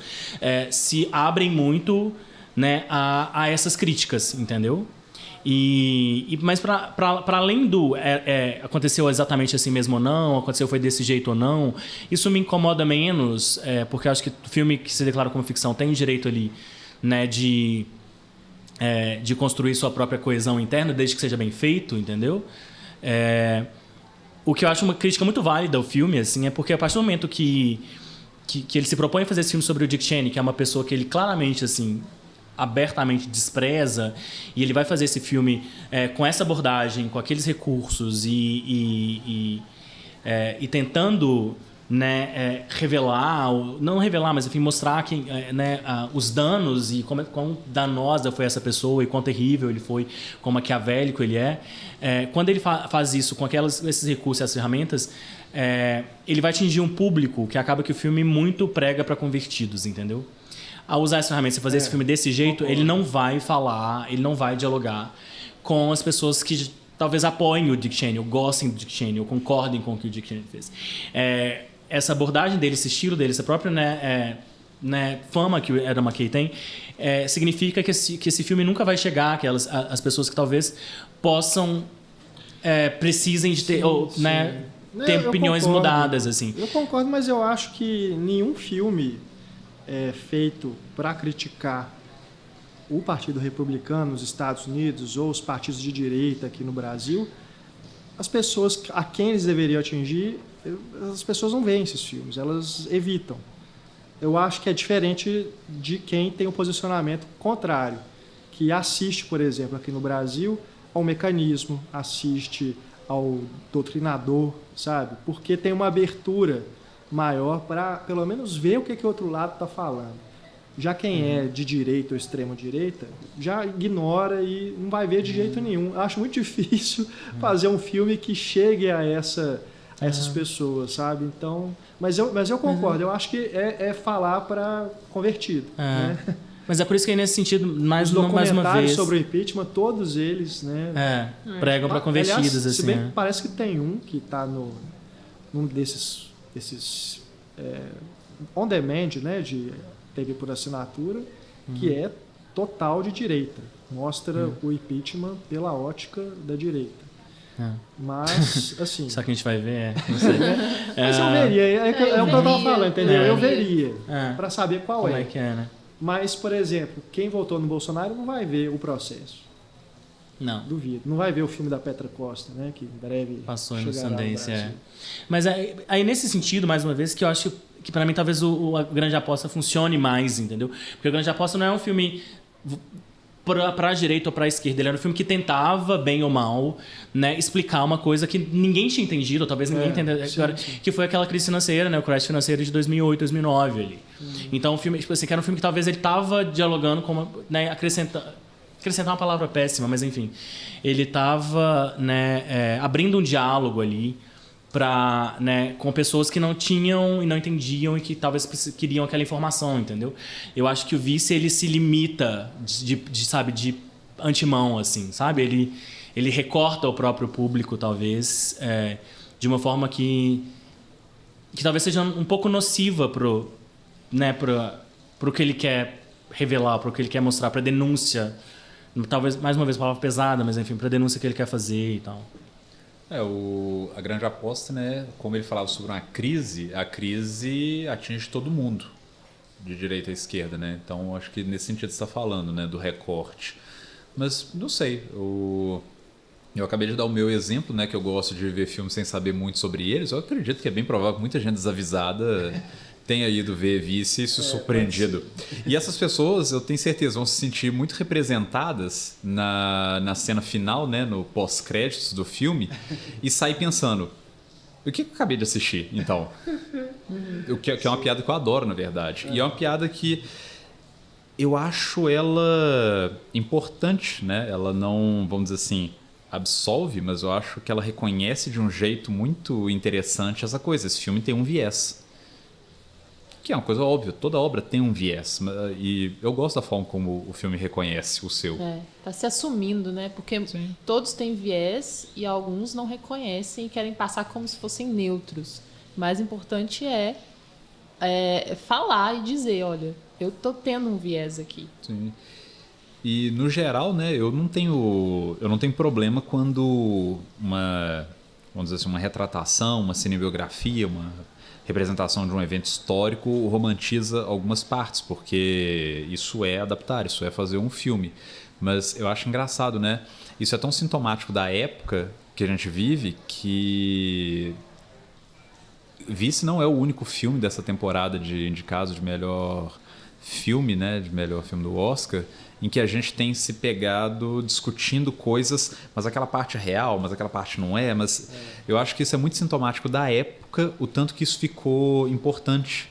se abrem muito, né, a essas críticas, entendeu? Mas para além do aconteceu exatamente assim mesmo ou não, aconteceu foi desse jeito ou não, isso me incomoda menos, porque eu acho que o filme que se declara como ficção tem o direito ali, né, de construir sua própria coesão interna, desde que seja bem feito, entendeu? O que eu acho uma crítica muito válida ao filme, assim, é porque a partir do momento que ele se propõe a fazer esse filme sobre o Dick Cheney, que é uma pessoa que ele claramente, assim, abertamente despreza, e ele vai fazer esse filme com essa abordagem, com aqueles recursos e tentando, né, revelar, não revelar, mas enfim, mostrar os danos e quão danosa foi essa pessoa e quão terrível ele foi, quão maquiavélico ele é. Quando ele faz isso com esses recursos e essas ferramentas, ele vai atingir um público que acaba que o filme muito prega para convertidos, entendeu? Ao usar essas ferramentas e fazer esse filme desse jeito, ele não vai falar, ele não vai dialogar com as pessoas que talvez apoiem o Dick Cheney, ou gostem do Dick Cheney, ou concordem com o que o Dick Cheney fez. Essa abordagem dele, esse estilo dele, essa própria fama que o Adam McKay tem, significa que esse filme nunca vai chegar às pessoas que talvez possam, precisem de ter, ter opiniões mudadas. Assim. Eu concordo, mas eu acho que nenhum filme feito para criticar o Partido Republicano nos Estados Unidos ou os partidos de direita aqui no Brasil, as pessoas a quem eles deveriam atingir, as pessoas não veem esses filmes, elas evitam. Eu acho que é diferente de quem tem um posicionamento contrário, que assiste, por exemplo, aqui no Brasil, ao Mecanismo, assiste ao Doutrinador, sabe? Porque tem uma abertura maior para, pelo menos, ver o que o outro lado está falando. Já quem é de direita ou extrema-direita, já ignora e não vai ver de jeito nenhum. Eu acho muito difícil fazer um filme que chegue a essas pessoas, sabe? Então, mas eu concordo, eu acho que é falar para convertido. Né? Mas é por isso que nesse sentido, mais Os uma vez... sobre o impeachment, todos eles, né? Pregam para convertidos. Aliás, assim, se bem que parece que tem um que está num desses on demand, né? De TV por assinatura, que é total de direita. Mostra o impeachment pela ótica da direita. Mas, assim... Só que a gente vai ver, não sei. Mas eu veria, é o que eu tava falando, entendeu? Eu veria, para saber qual como é que é, né? Mas, por exemplo, quem votou no Bolsonaro não vai ver o processo. Não. Duvido. Não vai ver o filme da Petra Costa, né? Que em breve passou no chegará Sundance, no Brasil. Mas aí, nesse sentido, mais uma vez, que eu acho que para mim talvez a Grande Aposta funcione mais, entendeu? Porque a Grande Aposta não é um filme para a direita ou para a esquerda. Ele era um filme que tentava, bem ou mal, né, explicar uma coisa que ninguém tinha entendido, ou talvez ninguém entendesse, que foi aquela crise financeira, né, o crash financeiro de 2008, 2009 ali. Então, o filme, tipo assim, que era um filme que talvez ele estava dialogando com né, acrescentar uma palavra péssima, mas enfim, ele estava, né, abrindo um diálogo ali né, com pessoas que não tinham e não entendiam e que talvez queriam aquela informação, entendeu? Eu acho que o Vice, ele se limita de antemão, assim, sabe? Ele recorta o próprio público, talvez, de uma forma que talvez seja um pouco nociva pro que ele quer revelar, pro que ele quer mostrar, pra denúncia. Talvez, mais uma vez, palavra pesada, mas enfim, pra denúncia que ele quer fazer e tal. A Grande Aposta, né, como ele falava sobre uma crise, a crise atinge todo mundo, de direita à esquerda, né? Então, acho que nesse sentido você está falando, né, do recorte. Mas, não sei, eu acabei de dar o meu exemplo, né, que eu gosto de ver filmes sem saber muito sobre eles. Eu acredito que é bem provável que muita gente desavisada tenha ido ver Vice e se surpreendido. E essas pessoas, eu tenho certeza, vão se sentir muito representadas na cena final, né, no pós-créditos do filme, e sair pensando, o que eu acabei de assistir, então? O que é uma piada que eu adoro, na verdade. E é uma piada que eu acho ela importante, né? Ela não, vamos dizer assim, absolve, mas eu acho que ela reconhece de um jeito muito interessante essa coisa. Esse filme tem um viés. Que é uma coisa óbvia, toda obra tem um viés. E eu gosto da forma como o filme reconhece o seu. Tá se assumindo, né? Porque todos têm viés e alguns não reconhecem e querem passar como se fossem neutros. O mais importante é falar e dizer, olha, eu tô tendo um viés aqui. Sim. E, no geral, né, eu não tenho problema quando vamos dizer assim, uma retratação, uma cinebiografia, uma representação de um evento histórico romantiza algumas partes, porque isso é adaptar, isso é fazer um filme. Mas eu acho engraçado, né? Isso é tão sintomático da época que a gente vive que Vice não é o único filme dessa temporada de indicados de melhor filme, né? De melhor filme do Oscar, em que a gente tem se pegado discutindo coisas, mas aquela parte é real, mas aquela parte não é. Mas eu acho que isso é muito sintomático da época, o tanto que isso ficou importante.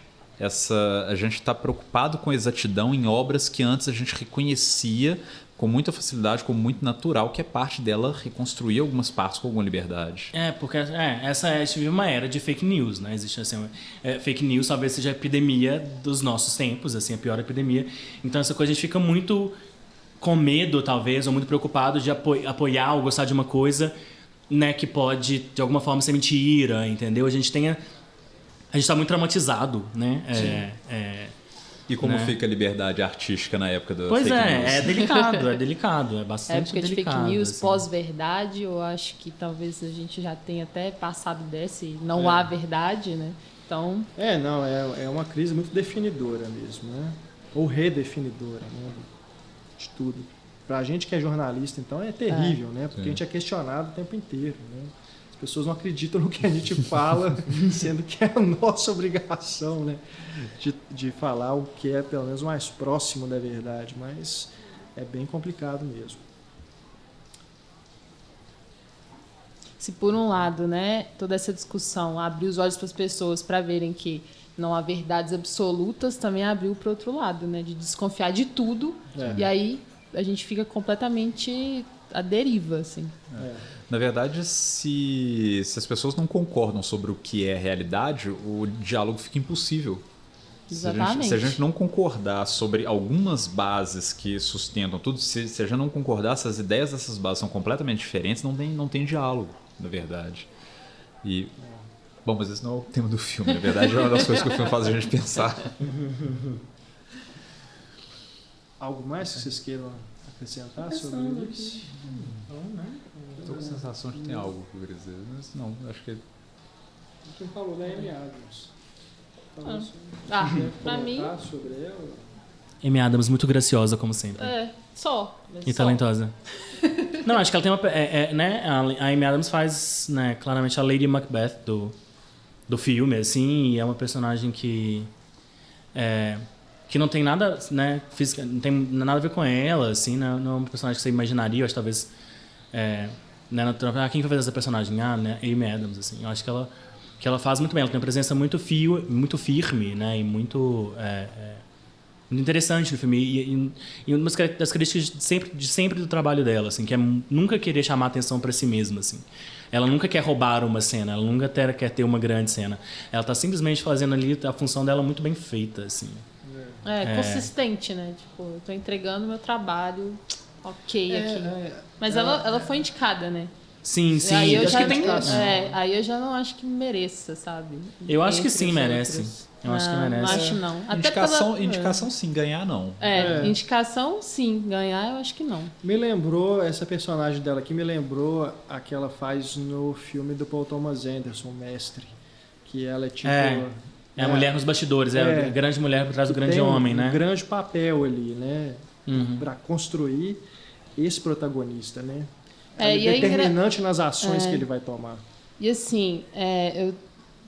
A gente está preocupado com a exatidão em obras que antes a gente reconhecia com muita facilidade, como muito natural, que é parte dela reconstruir algumas partes com alguma liberdade. Porque a gente vive uma era de fake news, né? Existe assim, fake news talvez seja a epidemia dos nossos tempos, assim, a pior epidemia. Então essa coisa a gente fica muito com medo, talvez, ou muito preocupado de apoiar ou gostar de uma coisa, né, que pode de alguma forma ser mentira, entendeu? A gente está muito traumatizado, né? E como fica a liberdade artística na época da fake news? É delicado, é bastante época de delicado. Fake news, assim. Pós-verdade, eu acho que talvez a gente já tenha até passado dessa e não há verdade, né? Então... É uma crise muito definidora mesmo, né? Ou redefinidora, né? De tudo. Pra gente que é jornalista, então, é terrível, né? Porque a gente é questionado o tempo inteiro, né? As pessoas não acreditam no que a gente fala, sendo que é a nossa obrigação, né, de falar o que é pelo menos mais próximo da verdade, mas é bem complicado mesmo. Se por um lado, né, toda essa discussão abriu os olhos para as pessoas para verem que não há verdades absolutas, também abriu para o outro lado, né, de desconfiar de tudo, e aí a gente fica completamente à deriva, assim. Na verdade, se as pessoas não concordam sobre o que é realidade, o diálogo fica impossível. Exatamente. Se a gente não concordar sobre algumas bases que sustentam tudo, se a gente não concordar, se as ideias dessas bases são completamente diferentes, não tem diálogo, na verdade. Bom, mas esse não é o tema do filme, na verdade é uma das coisas que o filme faz a gente pensar. Algo mais que vocês queiram acrescentar sobre isso? Estou com a sensação de que tem algo que eu queria dizer, mas não, acho que... Quem falou da Amy Adams? Pra mim... sobre ela? Amy Adams, muito graciosa, como sempre. Só. E talentosa. Não, acho que ela tem uma... né, a Amy Adams faz, né, claramente a Lady Macbeth do filme, assim, e é uma personagem que não tem nada, né, física, não tem nada a ver com ela, assim, né, não é uma personagem que você imaginaria, eu acho talvez... né, quem vai fazer essa personagem? Né, Amy Adams, assim. Eu acho que ela faz muito bem, ela tem uma presença muito firme, né, e muito interessante no filme, e uma das características de sempre do trabalho dela, assim, que é nunca querer chamar atenção para si mesma, assim. Ela nunca quer roubar uma cena, ela nunca quer ter uma grande cena. Ela está simplesmente fazendo ali a função dela muito bem feita, assim. Consistente, né? Tipo, eu tô entregando meu trabalho ok aqui. Mas ela foi indicada, né? Sim. Aí eu, acho já, que tem... aí eu já não acho que mereça, sabe? Eu acho que sim, merece. Eu acho que merece. Não acho não. Até indicação sim, ganhar não. Indicação sim, ganhar eu acho que não. Me lembrou, essa personagem dela aqui me lembrou a que ela faz no filme do Paul Thomas Anderson, Mestre. Que ela é tipo... É a mulher nos bastidores, a grande mulher por trás do grande homem, né? Um grande papel ali, né? Para construir esse protagonista, né? É determinante nas ações que ele vai tomar. E assim, eu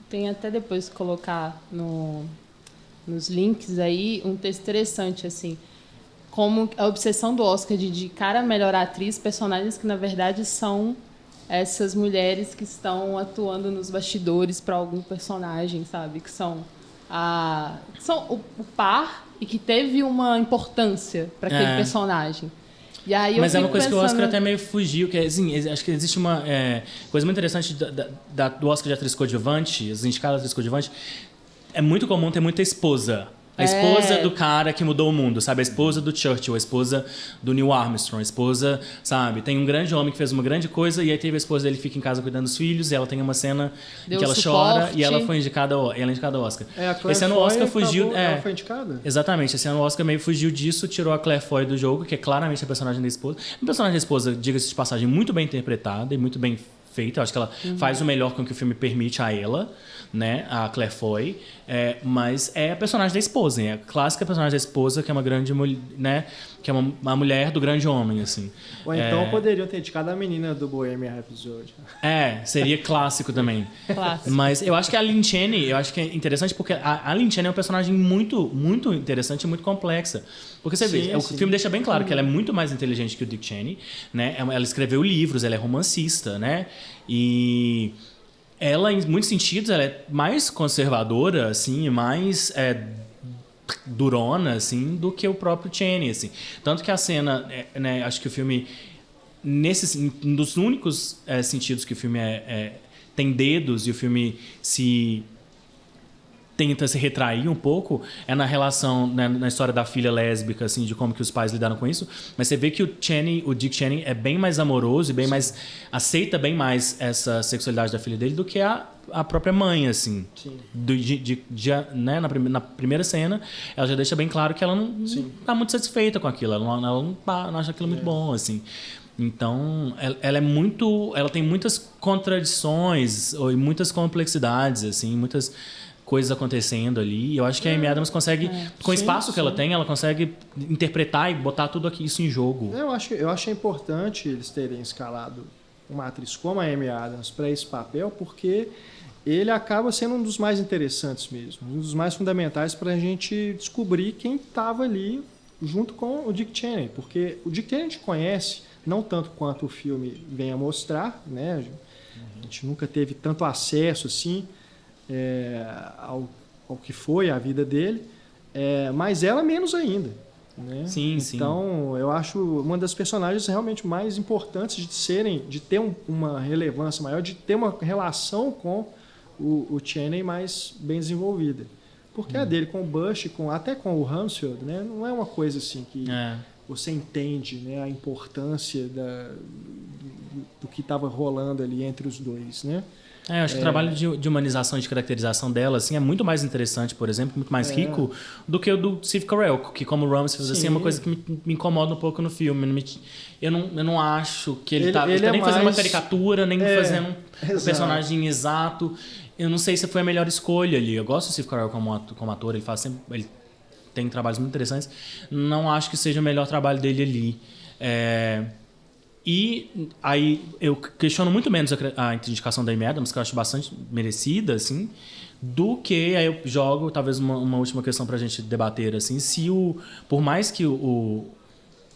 tenho até depois que colocar nos links aí um texto interessante, assim, como a obsessão do Oscar de indicar a melhor atriz personagens que, na verdade, são essas mulheres que estão atuando nos bastidores para algum personagem, sabe? Que são o par e que teve uma importância para aquele personagem. E aí mas é uma coisa que o Oscar até meio fugiu, que assim, acho que existe uma coisa muito interessante do Oscar de atriz coadjuvante, os indicados de atriz coadjuvante, é muito comum ter muita esposa. A esposa do cara que mudou o mundo, sabe? A esposa do Churchill, a esposa do Neil Armstrong, a esposa, sabe? Tem um grande homem que fez uma grande coisa e aí teve a esposa dele que fica em casa cuidando dos filhos e ela tem uma cena em que ela chora e ela foi indicada ao Oscar. Esse ano o Oscar fugiu... Ela foi indicada? Exatamente. Esse ano o Oscar meio fugiu disso, tirou a Claire Foy do jogo, que é claramente a personagem da esposa. A personagem da esposa, diga-se de passagem, muito bem interpretada e muito bem feita. Eu acho que ela faz o melhor com que o filme permite a ela, né, a Claire Foy, mas é a personagem da esposa, é a clássica personagem da esposa que é uma grande mulher, né, que é uma mulher do grande homem, assim. Ou então poderiam ter indicado a menina do Bohemian Rhapsody. Seria clássico também. Clássico. Mas eu acho que a Lynn Chaney, eu acho que é interessante porque a Lynn Chaney é uma personagem muito, muito interessante e muito complexa. Porque você vê, o filme deixa bem claro que ela é muito mais inteligente que o Dick Cheney, né? Ela escreveu livros, ela é romancista, né? E ela, em muitos sentidos, ela é mais conservadora, assim, mais durona, assim, do que o próprio Cheney, assim. Tanto que a cena, né, acho que o filme, um dos únicos sentidos que o filme tem dedos e o filme tenta se retrair um pouco na relação, né, na história da filha lésbica, assim, de como que os pais lidaram com isso, mas você vê que o Dick Cheney é bem mais amoroso e bem mais aceita bem mais essa sexualidade da filha dele do que a própria mãe, assim. Sim. Né, na primeira cena, ela já deixa bem claro que ela não está muito satisfeita com aquilo, ela não acha aquilo muito bom, assim. Então, ela tem muitas contradições e muitas complexidades, assim, muitas coisas acontecendo ali. Eu acho que a Amy Adams consegue, com o espaço que ela tem, ela consegue interpretar e botar tudo isso em jogo. Eu achei importante eles terem escalado uma atriz como a Amy Adams para esse papel, porque ele acaba sendo um dos mais interessantes mesmo, um dos mais fundamentais para a gente descobrir quem estava ali junto com o Dick Cheney, porque o Dick Cheney a gente conhece, não tanto quanto o filme vem a mostrar, né? A gente nunca teve tanto acesso assim ao que foi a vida dele, mas ela menos ainda, né? Sim. Então eu acho uma das personagens realmente mais importantes de ter uma relevância maior, de ter uma relação com o Cheney mais bem desenvolvida, porque a dele com o Bush, até com o Rumsfeld, né, não é uma coisa assim que você entende, né, a importância do que estava rolando ali entre os dois, né? Eu acho que o trabalho de humanização e de caracterização dela assim, é muito mais interessante, por exemplo, muito mais rico do que o do Steve Carell, que como o Ramos fez assim, é uma coisa que me incomoda um pouco no filme. Eu não acho que ele tá nem fazendo uma caricatura, nem fazendo um personagem exato. Eu não sei se foi a melhor escolha ali. Eu gosto do Steve Carell como ator, ele tem trabalhos muito interessantes. Não acho que seja o melhor trabalho dele ali. E aí eu questiono muito menos a indicação da Amy Adams, que eu acho bastante merecida, assim, do que aí eu jogo, talvez uma última questão pra gente debater, assim, por mais que o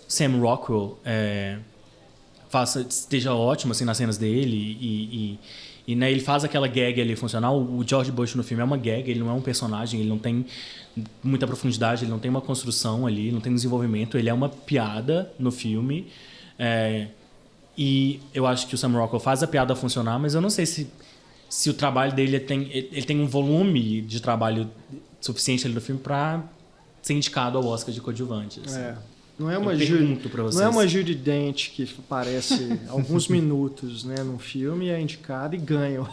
Sam Rockwell esteja ótimo, assim, nas cenas dele e né, ele faz aquela gag ali funcionar. O George Bush no filme é uma gag, ele não é um personagem, ele não tem muita profundidade, ele não tem uma construção ali, não tem desenvolvimento, ele é uma piada no filme. E eu acho que o Sam Rockwell faz a piada funcionar, mas eu não sei se o trabalho dele ele tem um volume de trabalho suficiente ali no filme para ser indicado ao Oscar de coadjuvante. Assim. Não é uma Judi Dench que aparece alguns minutos, né, num filme, é indicado e ganha o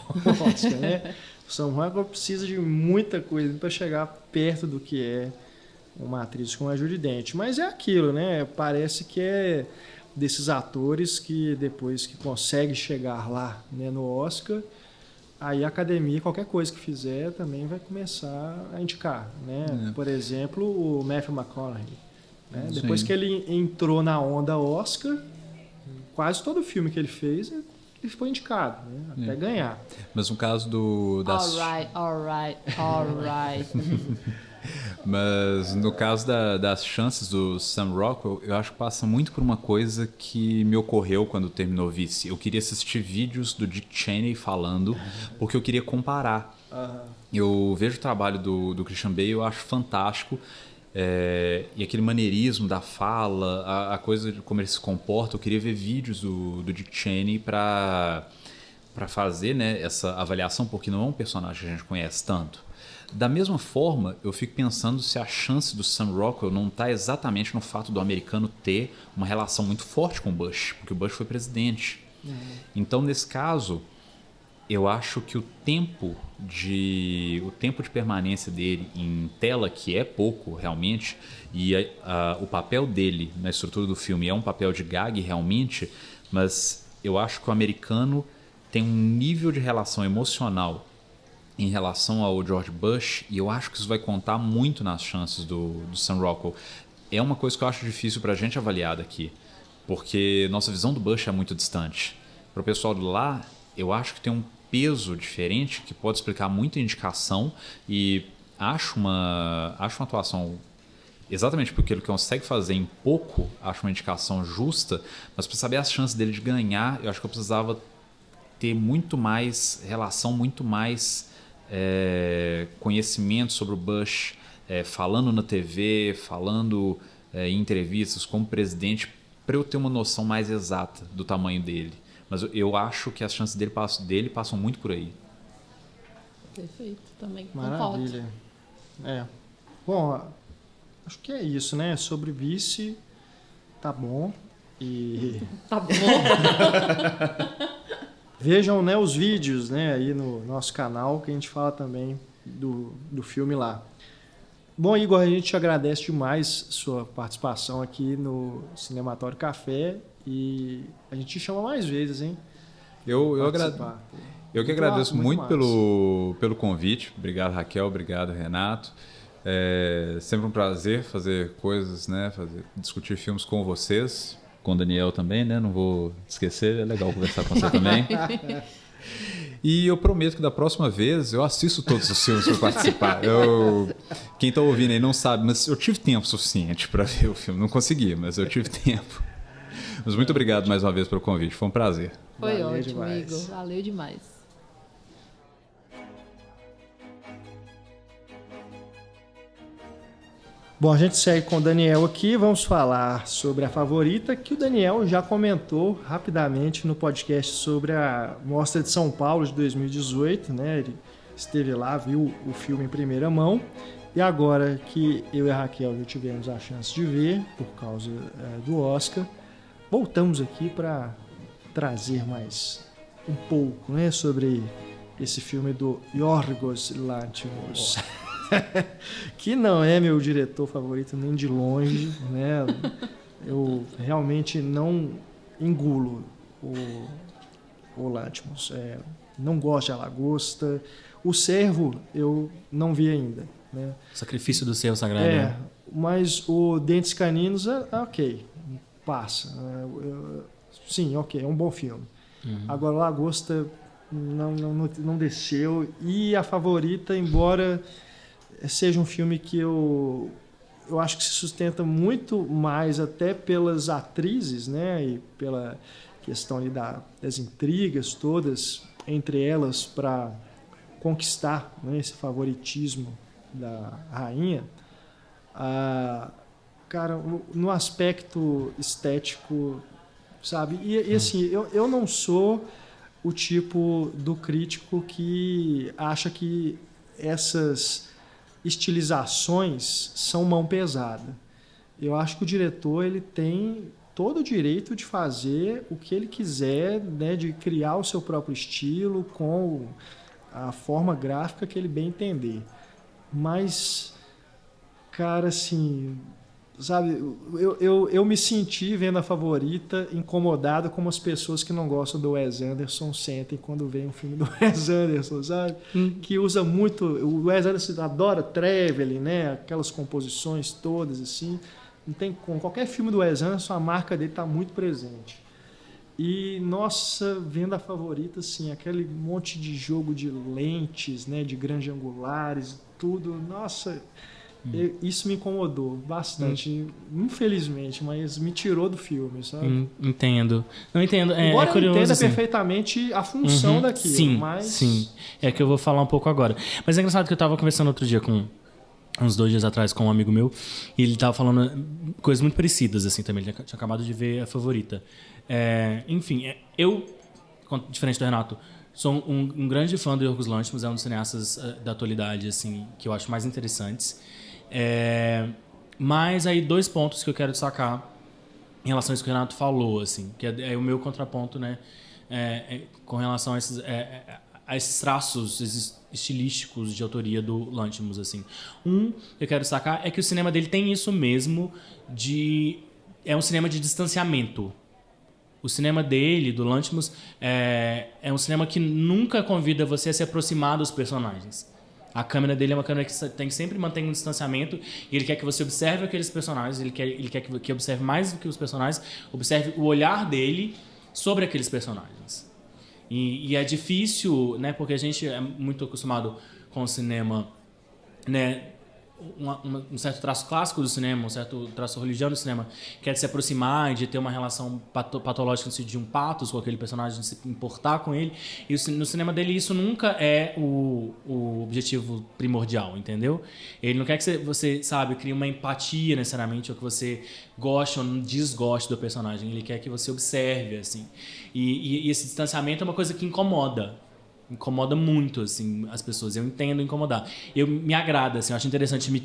Oscar, né? O Sam Rockwell precisa de muita coisa para chegar perto do que é uma atriz como a Judi Dench. Mas é aquilo, né? Parece que é desses atores que depois que consegue chegar lá, né, no Oscar, aí a academia, qualquer coisa que fizer, também vai começar a indicar, né? Por exemplo, o Matthew McConaughey, né? Depois que ele entrou na onda Oscar, quase todo filme que ele fez, ele foi indicado, né? Até ganhar. Mas no caso All right. Mas no caso das chances do Sam Rockwell, eu acho que passa muito por uma coisa que me ocorreu quando terminou Vice. Eu queria assistir vídeos do Dick Cheney falando, porque eu queria comparar. Eu vejo o trabalho do Christian Bale, eu acho fantástico. E aquele maneirismo da fala, a coisa de como ele se comporta, eu queria ver vídeos do Dick Cheney para fazer, né, essa avaliação, porque não é um personagem que a gente conhece tanto. Da mesma forma, eu fico pensando se a chance do Sam Rockwell não está exatamente no fato do americano ter uma relação muito forte com o Bush, porque o Bush foi presidente. Então, nesse caso, eu acho que o tempo de permanência dele em tela, que é pouco realmente, e o papel dele na estrutura do filme é um papel de gag realmente, mas eu acho que o americano tem um nível de relação emocional em relação ao George Bush, e eu acho que isso vai contar muito nas chances do Sam Rockwell. É uma coisa que eu acho difícil para a gente avaliar daqui, porque nossa visão do Bush é muito distante. Para o pessoal de lá, eu acho que tem um peso diferente que pode explicar muita indicação, e acho uma atuação, exatamente porque ele consegue fazer em pouco, acho uma indicação justa, mas para saber as chances dele de ganhar, eu acho que eu precisava ter muito mais relação, muito mais conhecimento sobre o Bush, falando na TV, falando em entrevistas como presidente, para eu ter uma noção mais exata do tamanho dele. Mas eu acho que as chances dele passam muito por aí. Perfeito, também. Maravilha. Bom, acho que é isso, né? Sobre Vice, tá bom. Tá bom. Vejam, né, os vídeos, né, aí no nosso canal, que a gente fala também do filme lá. Bom, Igor, a gente te agradece demais sua participação aqui no Cinematório Café e a gente te chama mais vezes, hein? Eu que agradeço muito pelo convite. Obrigado, Raquel. Obrigado, Renato. É sempre um prazer fazer coisas, né, discutir filmes com vocês. Com o Daniel também, né? Não vou esquecer, é legal conversar com você também. E eu prometo que da próxima vez eu assisto todos os filmes para participar. Quem está ouvindo aí não sabe, mas eu tive tempo suficiente para ver o filme. Não consegui, mas eu tive tempo. Mas muito obrigado mais uma vez pelo convite, foi um prazer. Foi ótimo, Igor. Valeu demais. Bom, a gente segue com o Daniel aqui, vamos falar sobre A Favorita, que o Daniel já comentou rapidamente no podcast sobre a Mostra de São Paulo de 2018, né? Ele esteve lá, viu o filme em primeira mão E agora que eu e a Raquel já tivemos a chance de ver, por causa do Oscar, voltamos aqui para trazer mais um pouco, né, sobre esse filme do Yorgos Lanthimos, que não é meu diretor favorito nem de longe, né? Eu realmente não engulo o Lanthimos. Não gosto de A Lagosta. O Cervo eu não vi ainda, né? Sacrifício do Cervo Sagrado. Mas o Dentes Caninos ok, passa. Sim, ok, é um bom filme. Agora, Lagosta não desceu. E A Favorita, embora seja um filme que eu acho que se sustenta muito mais até pelas atrizes, né, e pela questão ali das intrigas todas entre elas para conquistar, né, esse favoritismo da rainha, cara, no aspecto estético, sabe? E assim, eu não sou o tipo do crítico que acha que essas estilizações são mão pesada. Eu acho que o diretor ele tem todo o direito de fazer o que ele quiser, né, de criar o seu próprio estilo com a forma gráfica que ele bem entender. Mas, cara, assim, sabe, eu me senti vendo A Favorita incomodado como as pessoas que não gostam do Wes Anderson sentem quando vem um filme do Wes Anderson, sabe? Que usa muito, o Wes Anderson adora traveling, né? Aquelas composições todas assim. Não tem como, qualquer filme do Wes Anderson a marca dele está muito presente. E, nossa, vendo A Favorita, assim, aquele monte de jogo de lentes, né, de grande angulares, tudo, nossa, isso me incomodou bastante, infelizmente, mas me tirou do filme, sabe? Entendo. Não entendo. Embora é curioso, eu entenda assim, perfeitamente a função daquilo, sim, mas... Sim, é que eu vou falar um pouco agora. Mas é engraçado que eu estava conversando outro dia uns 2 dias atrás com um amigo meu, e ele tava falando coisas muito parecidas, assim, também. Ele tinha acabado de ver A Favorita. Enfim, eu, diferente do Renato, sou um grande fã do Yorgos Lanthimos, é um dos cineastas da atualidade, assim, que eu acho mais interessantes. Mas aí 2 pontos que eu quero destacar em relação a isso que o Renato falou, assim, que é o meu contraponto, né, com relação a esses traços estilísticos de autoria do Lanthimos, assim. Eu quero destacar é que o cinema dele tem isso mesmo é um cinema de distanciamento. O cinema dele, do Lanthimos, é um cinema que nunca convida você a se aproximar dos personagens. A câmera dele é uma câmera que tem que sempre manter um distanciamento, e ele quer que você observe aqueles personagens, ele quer que observe mais do que os personagens, observe o olhar dele sobre aqueles personagens. E é difícil, né, porque a gente é muito acostumado com o cinema, né, um certo traço clássico do cinema, um certo traço religioso do cinema, que é de se aproximar e de ter uma relação patológica no sentido de um patos com aquele personagem, de se importar com ele. E no cinema dele isso nunca é o objetivo primordial, entendeu? Ele não quer que você, sabe, crie uma empatia necessariamente, ou que você goste ou não desgoste do personagem. Ele quer que você observe, assim. E esse distanciamento é uma coisa que incomoda muito, assim, as pessoas. Eu entendo incomodar. Me agrada, assim, eu acho interessante, me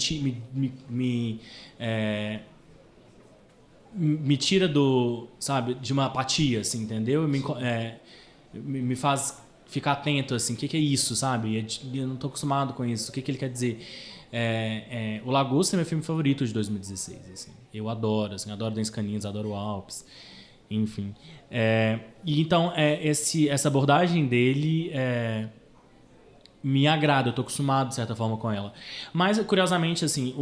tira sabe, de uma apatia, assim, entendeu? Me faz ficar atento, assim, o que é isso, sabe? Eu não tô acostumado com isso, o que ele quer dizer? O Lagosta é meu filme favorito de 2016, assim. Eu adoro, assim, adoro Dentes Caninos, adoro Alpes, enfim. E então, essa abordagem dele me agrada, eu tô acostumado, de certa forma, com ela. Mas, curiosamente, assim,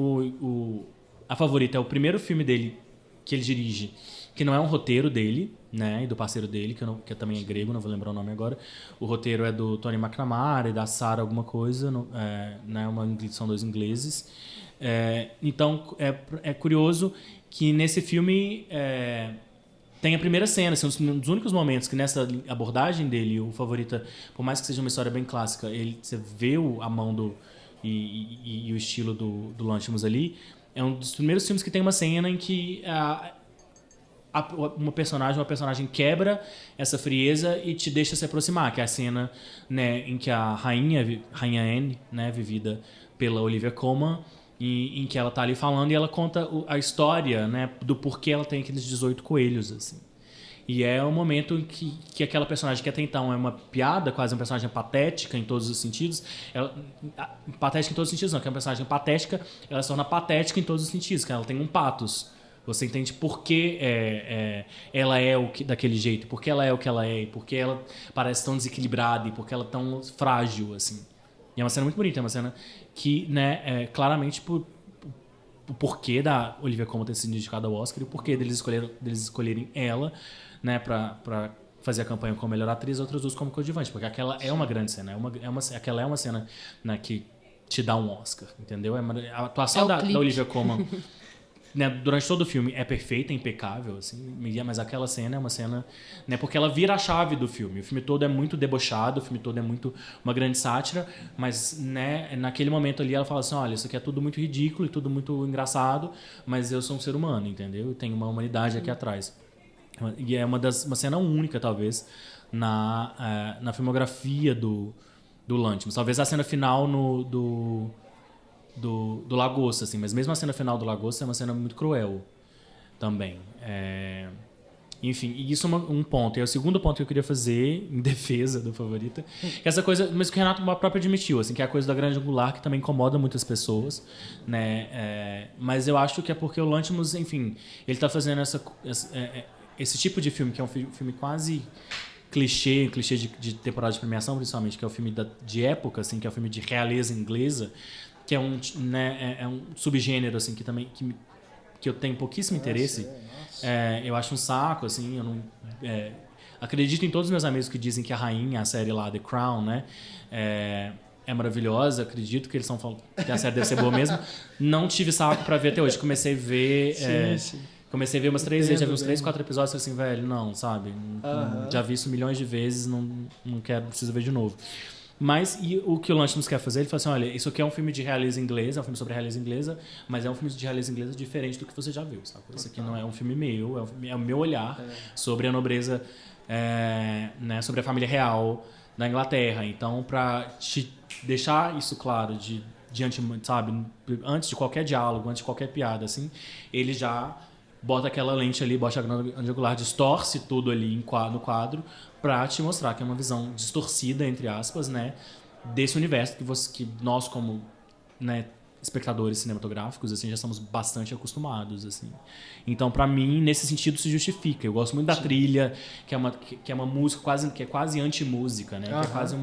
A Favorita é o primeiro filme dele que ele dirige, que não é um roteiro dele, né, e do parceiro dele, que também é grego, não vou lembrar o nome agora. O roteiro é do Tony McNamara e da Sarah alguma coisa, né, são 2 ingleses. Então, é curioso que nesse filme... tem a primeira cena, assim, um dos únicos momentos que nessa abordagem dele, o Favorita, por mais que seja uma história bem clássica, você vê a mão e o estilo do Lanthimos ali. É um dos primeiros filmes que tem uma cena em que uma personagem quebra essa frieza e te deixa se aproximar, que é a cena, né, em que a rainha Anne, né, vivida pela Olivia Colman, em que ela tá ali falando e ela conta a história, né, do porquê ela tem aqueles 18 coelhos, assim. E é um momento em que aquela personagem que até então é uma piada, quase uma personagem patética em todos os sentidos, patética em todos os sentidos não, que é uma personagem patética, ela se torna patética em todos os sentidos, que ela tem um patos. Você entende por que ela é daquele jeito, por que ela é o que ela é, por que ela parece tão desequilibrada e por que ela é tão frágil, assim. E é uma cena muito bonita, é uma cena que, né, claramente o porquê da Olivia Colman ter sido indicada ao Oscar e o porquê deles escolherem ela, né, pra fazer a campanha como melhor atriz, outras duas como coadjuvante, porque aquela é uma grande cena, aquela é uma cena, né, que te dá um Oscar, entendeu? A atuação da Olivia Colman, né, durante todo o filme é perfeita, é impecável, assim, mas aquela cena é uma cena, né, porque ela vira a chave do filme. O filme todo é muito debochado, o filme todo é muito uma grande sátira, mas, né, naquele momento ali ela fala assim, olha, isso aqui é tudo muito ridículo e tudo muito engraçado, mas eu sou um ser humano, entendeu? Eu tenho uma humanidade aqui atrás. E é uma cena única, talvez, na filmografia do Lanthimos. Talvez a cena final do Lagosta, assim, mas mesmo a cena final do Lagosta é uma cena muito cruel também. Enfim, e isso é um ponto. E o segundo ponto que eu queria fazer, em defesa do Favorita, que é essa coisa, mas que o Renato próprio admitiu, assim, que é a coisa da grande angular, que também incomoda muitas pessoas, né? Mas eu acho que é porque o Lanthimos, enfim, ele está fazendo esse tipo de filme, que é um filme quase clichê de temporada de premiação, principalmente, que é o filme de época, assim, que é o filme de realeza inglesa, que é um subgênero, assim, que eu tenho pouquíssimo interesse. Eu acho um saco, assim, eu não... acredito em todos os meus amigos que dizem que a rainha, a série lá, The Crown, né, é maravilhosa, acredito que que a série deve ser boa mesmo. Não tive saco pra ver até hoje, comecei a ver... Sim. Comecei a ver umas 3 vezes, já vi uns 3, 4 episódios, assim, velho, não, sabe? Já vi isso milhões de vezes, não preciso ver de novo. Mas e o que o Lanthimos quer fazer, ele fala assim, olha, isso aqui é um filme de realeza inglesa, é um filme sobre realeza inglesa, mas é um filme de realeza inglesa diferente do que você já viu, sabe? Isso aqui não é um filme meu, é o meu olhar sobre a nobreza, né, sobre a família real da Inglaterra. Então, para te deixar isso claro, sabe, antes de qualquer diálogo, antes de qualquer piada, assim, ele já bota aquela lente ali, bota a grande angular, distorce tudo ali no quadro para te mostrar que é uma visão distorcida, entre aspas, né, desse universo que nós, como, né, espectadores cinematográficos, assim, já estamos bastante acostumados, assim. Então, para mim, nesse sentido, se justifica. Eu gosto muito da trilha, que é uma música que é quase anti-música, né? Que é quase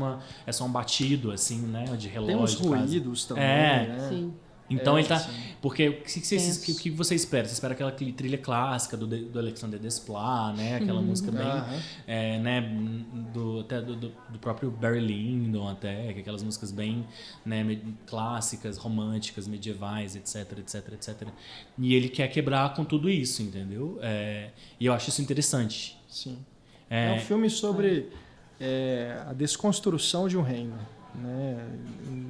é só um batido, assim, né, de relógio. Tem uns ruídos também, né? Sim. Então ele tá... Porque o que você espera? Você espera aquela trilha clássica do Alexandre Desplat, né? Aquela música bem... né? Do próprio Barry Lyndon até, aquelas músicas bem, né, clássicas, românticas, medievais, etc, etc, etc. E ele quer quebrar com tudo isso, entendeu? E eu acho isso interessante. Sim. É um filme sobre a desconstrução de um reino, né?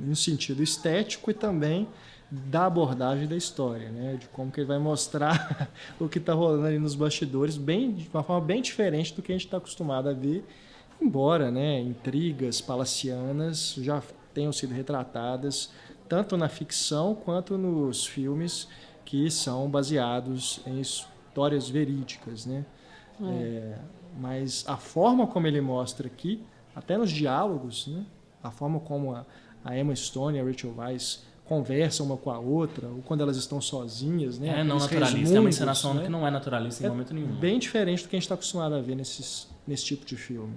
No sentido estético e também da abordagem da história, né? De como que ele vai mostrar o que está rolando ali nos bastidores, de uma forma bem diferente do que a gente está acostumado a ver, embora, né, intrigas palacianas já tenham sido retratadas tanto na ficção quanto nos filmes que são baseados em histórias verídicas, né? Mas a forma como ele mostra aqui, até nos diálogos, né? A forma como a Emma Stone e a Rachel Weisz conversam uma com a outra, ou quando elas estão sozinhas, né? Não naturalista, é uma encenação, né, que não é naturalista em momento nenhum. Bem diferente do que a gente está acostumado a ver nesse tipo de filme.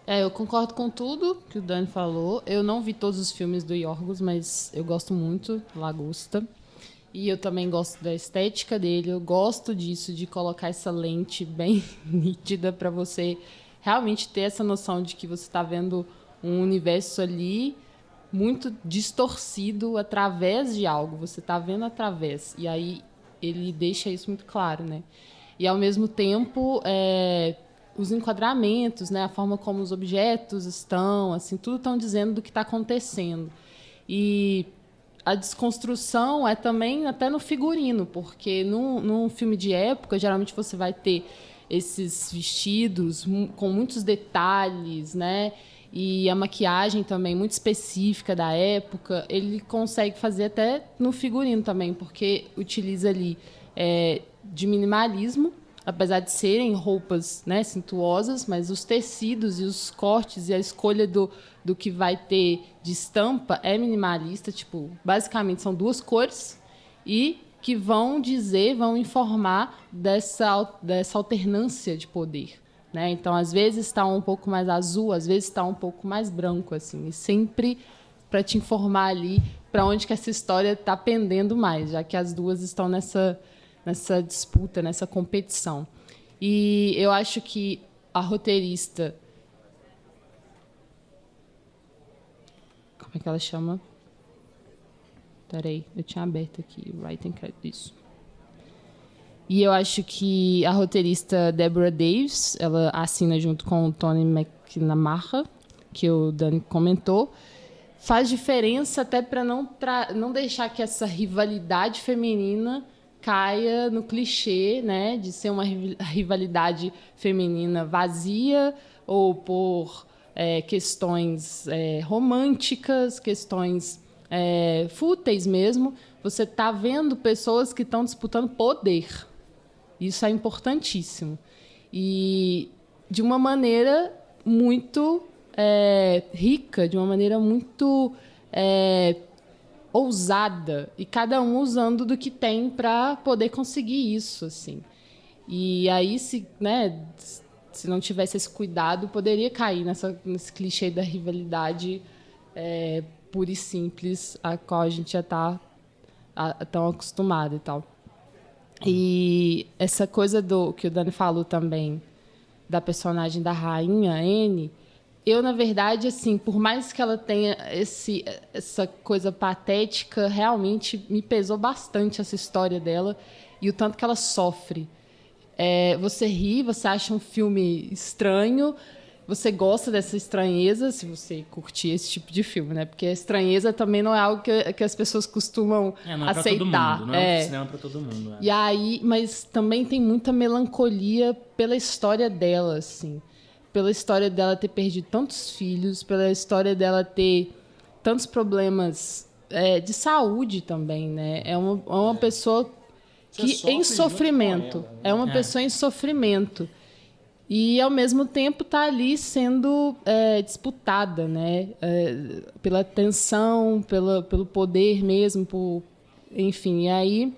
Eu concordo com tudo que o Dani falou. Eu não vi todos os filmes do Yorgos, mas eu gosto muito do Lagosta. E eu também gosto da estética dele. Eu gosto disso, de colocar essa lente bem nítida para você realmente ter essa noção de que você está vendo um universo ali muito distorcido através de algo. Você está vendo através. E aí ele deixa isso muito claro, né? E, ao mesmo tempo, os enquadramentos, né? A forma como os objetos estão, assim, tudo estão dizendo do que está acontecendo. E a desconstrução é também até no figurino, porque num filme de época, geralmente você vai ter esses vestidos com muitos detalhes, né? e a maquiagem também muito específica da época, ele consegue fazer até no figurino também, porque utiliza ali de minimalismo, apesar de serem roupas, né, cintuosas, mas os tecidos e os cortes e a escolha do que vai ter de estampa é minimalista. Tipo, basicamente são 2 cores e que vão informar dessa alternância de poder, né? Então, às vezes está um pouco mais azul, às vezes está um pouco mais branco, assim, e sempre para te informar ali para onde que essa história está pendendo mais, já que as duas estão nessa disputa, nessa competição. E eu acho que a roteirista... Como é que ela chama? Peraí, eu tinha aberto aqui. Writing Credit, isso. E eu acho que a roteirista Deborah Davis, ela assina junto com o Tony McNamara, que o Dani comentou, faz diferença até para não deixar que essa rivalidade feminina caia no clichê, né, de ser uma rivalidade feminina vazia ou por questões românticas, questões fúteis mesmo. Você está vendo pessoas que estão disputando poder. Isso é importantíssimo. E de uma maneira muito rica, de uma maneira muito ousada, e cada um usando do que tem para poder conseguir isso, assim. E aí, se não tivesse esse cuidado, poderia cair nesse clichê da rivalidade pura e simples, a qual a gente já está tão acostumado e tal. E essa coisa que o Dani falou também, da personagem da rainha Anne, eu, na verdade, assim, por mais que ela tenha essa coisa patética, realmente me pesou bastante essa história dela e o tanto que ela sofre. Você ri, você acha um filme estranho, você gosta dessa estranheza, se você curtir esse tipo de filme, né? Porque a estranheza também não é algo que as pessoas costumam não é aceitar. Pra todo mundo, não é um cinema para todo mundo. E aí, mas também tem muita melancolia pela história dela, assim. Pela história dela ter perdido tantos filhos, pela história dela ter tantos problemas de saúde também, né? É uma pessoa que em sofrimento. É uma pessoa em sofrimento. E, ao mesmo tempo, está ali sendo disputada, né? Pela atenção, pelo poder mesmo, enfim. E aí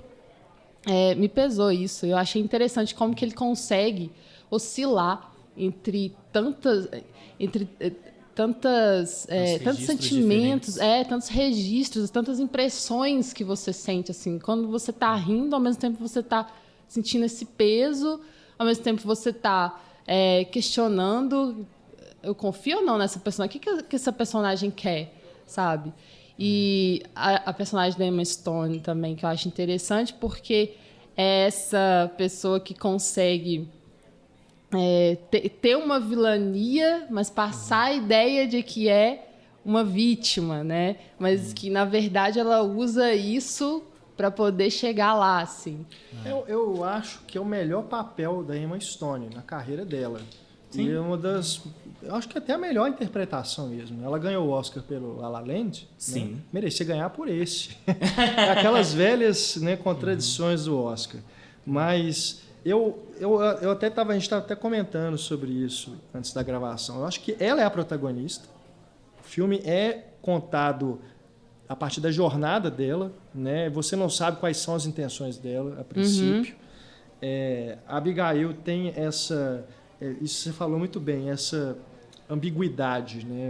me pesou isso. Eu achei interessante como que ele consegue oscilar entre tantos sentimentos, tantos registros, tantas impressões que você sente, assim. Quando você está rindo, ao mesmo tempo você está sentindo esse peso, ao mesmo tempo você está questionando, eu confio ou não nessa personagem? O que essa personagem quer, sabe? E a personagem da Emma Stone também, que eu acho interessante, porque é essa pessoa que consegue ter uma vilania, mas passar a ideia de que é uma vítima, né? Mas que, na verdade, ela usa isso para poder chegar lá, assim. Eu acho que é o melhor papel da Emma Stone na carreira dela. Sim. E é uma das... Eu acho que até a melhor interpretação mesmo. Ela ganhou o Oscar pelo La La Land. Sim. Né? Merecia ganhar por esse. Aquelas velhas, né, contradições do Oscar. Mas... a gente estava até comentando sobre isso antes da gravação. Eu acho que ela é a protagonista. O filme é contado a partir da jornada dela, né? Você não sabe quais são as intenções dela a princípio. A Abigail tem essa... isso você falou muito bem, essa ambiguidade, né?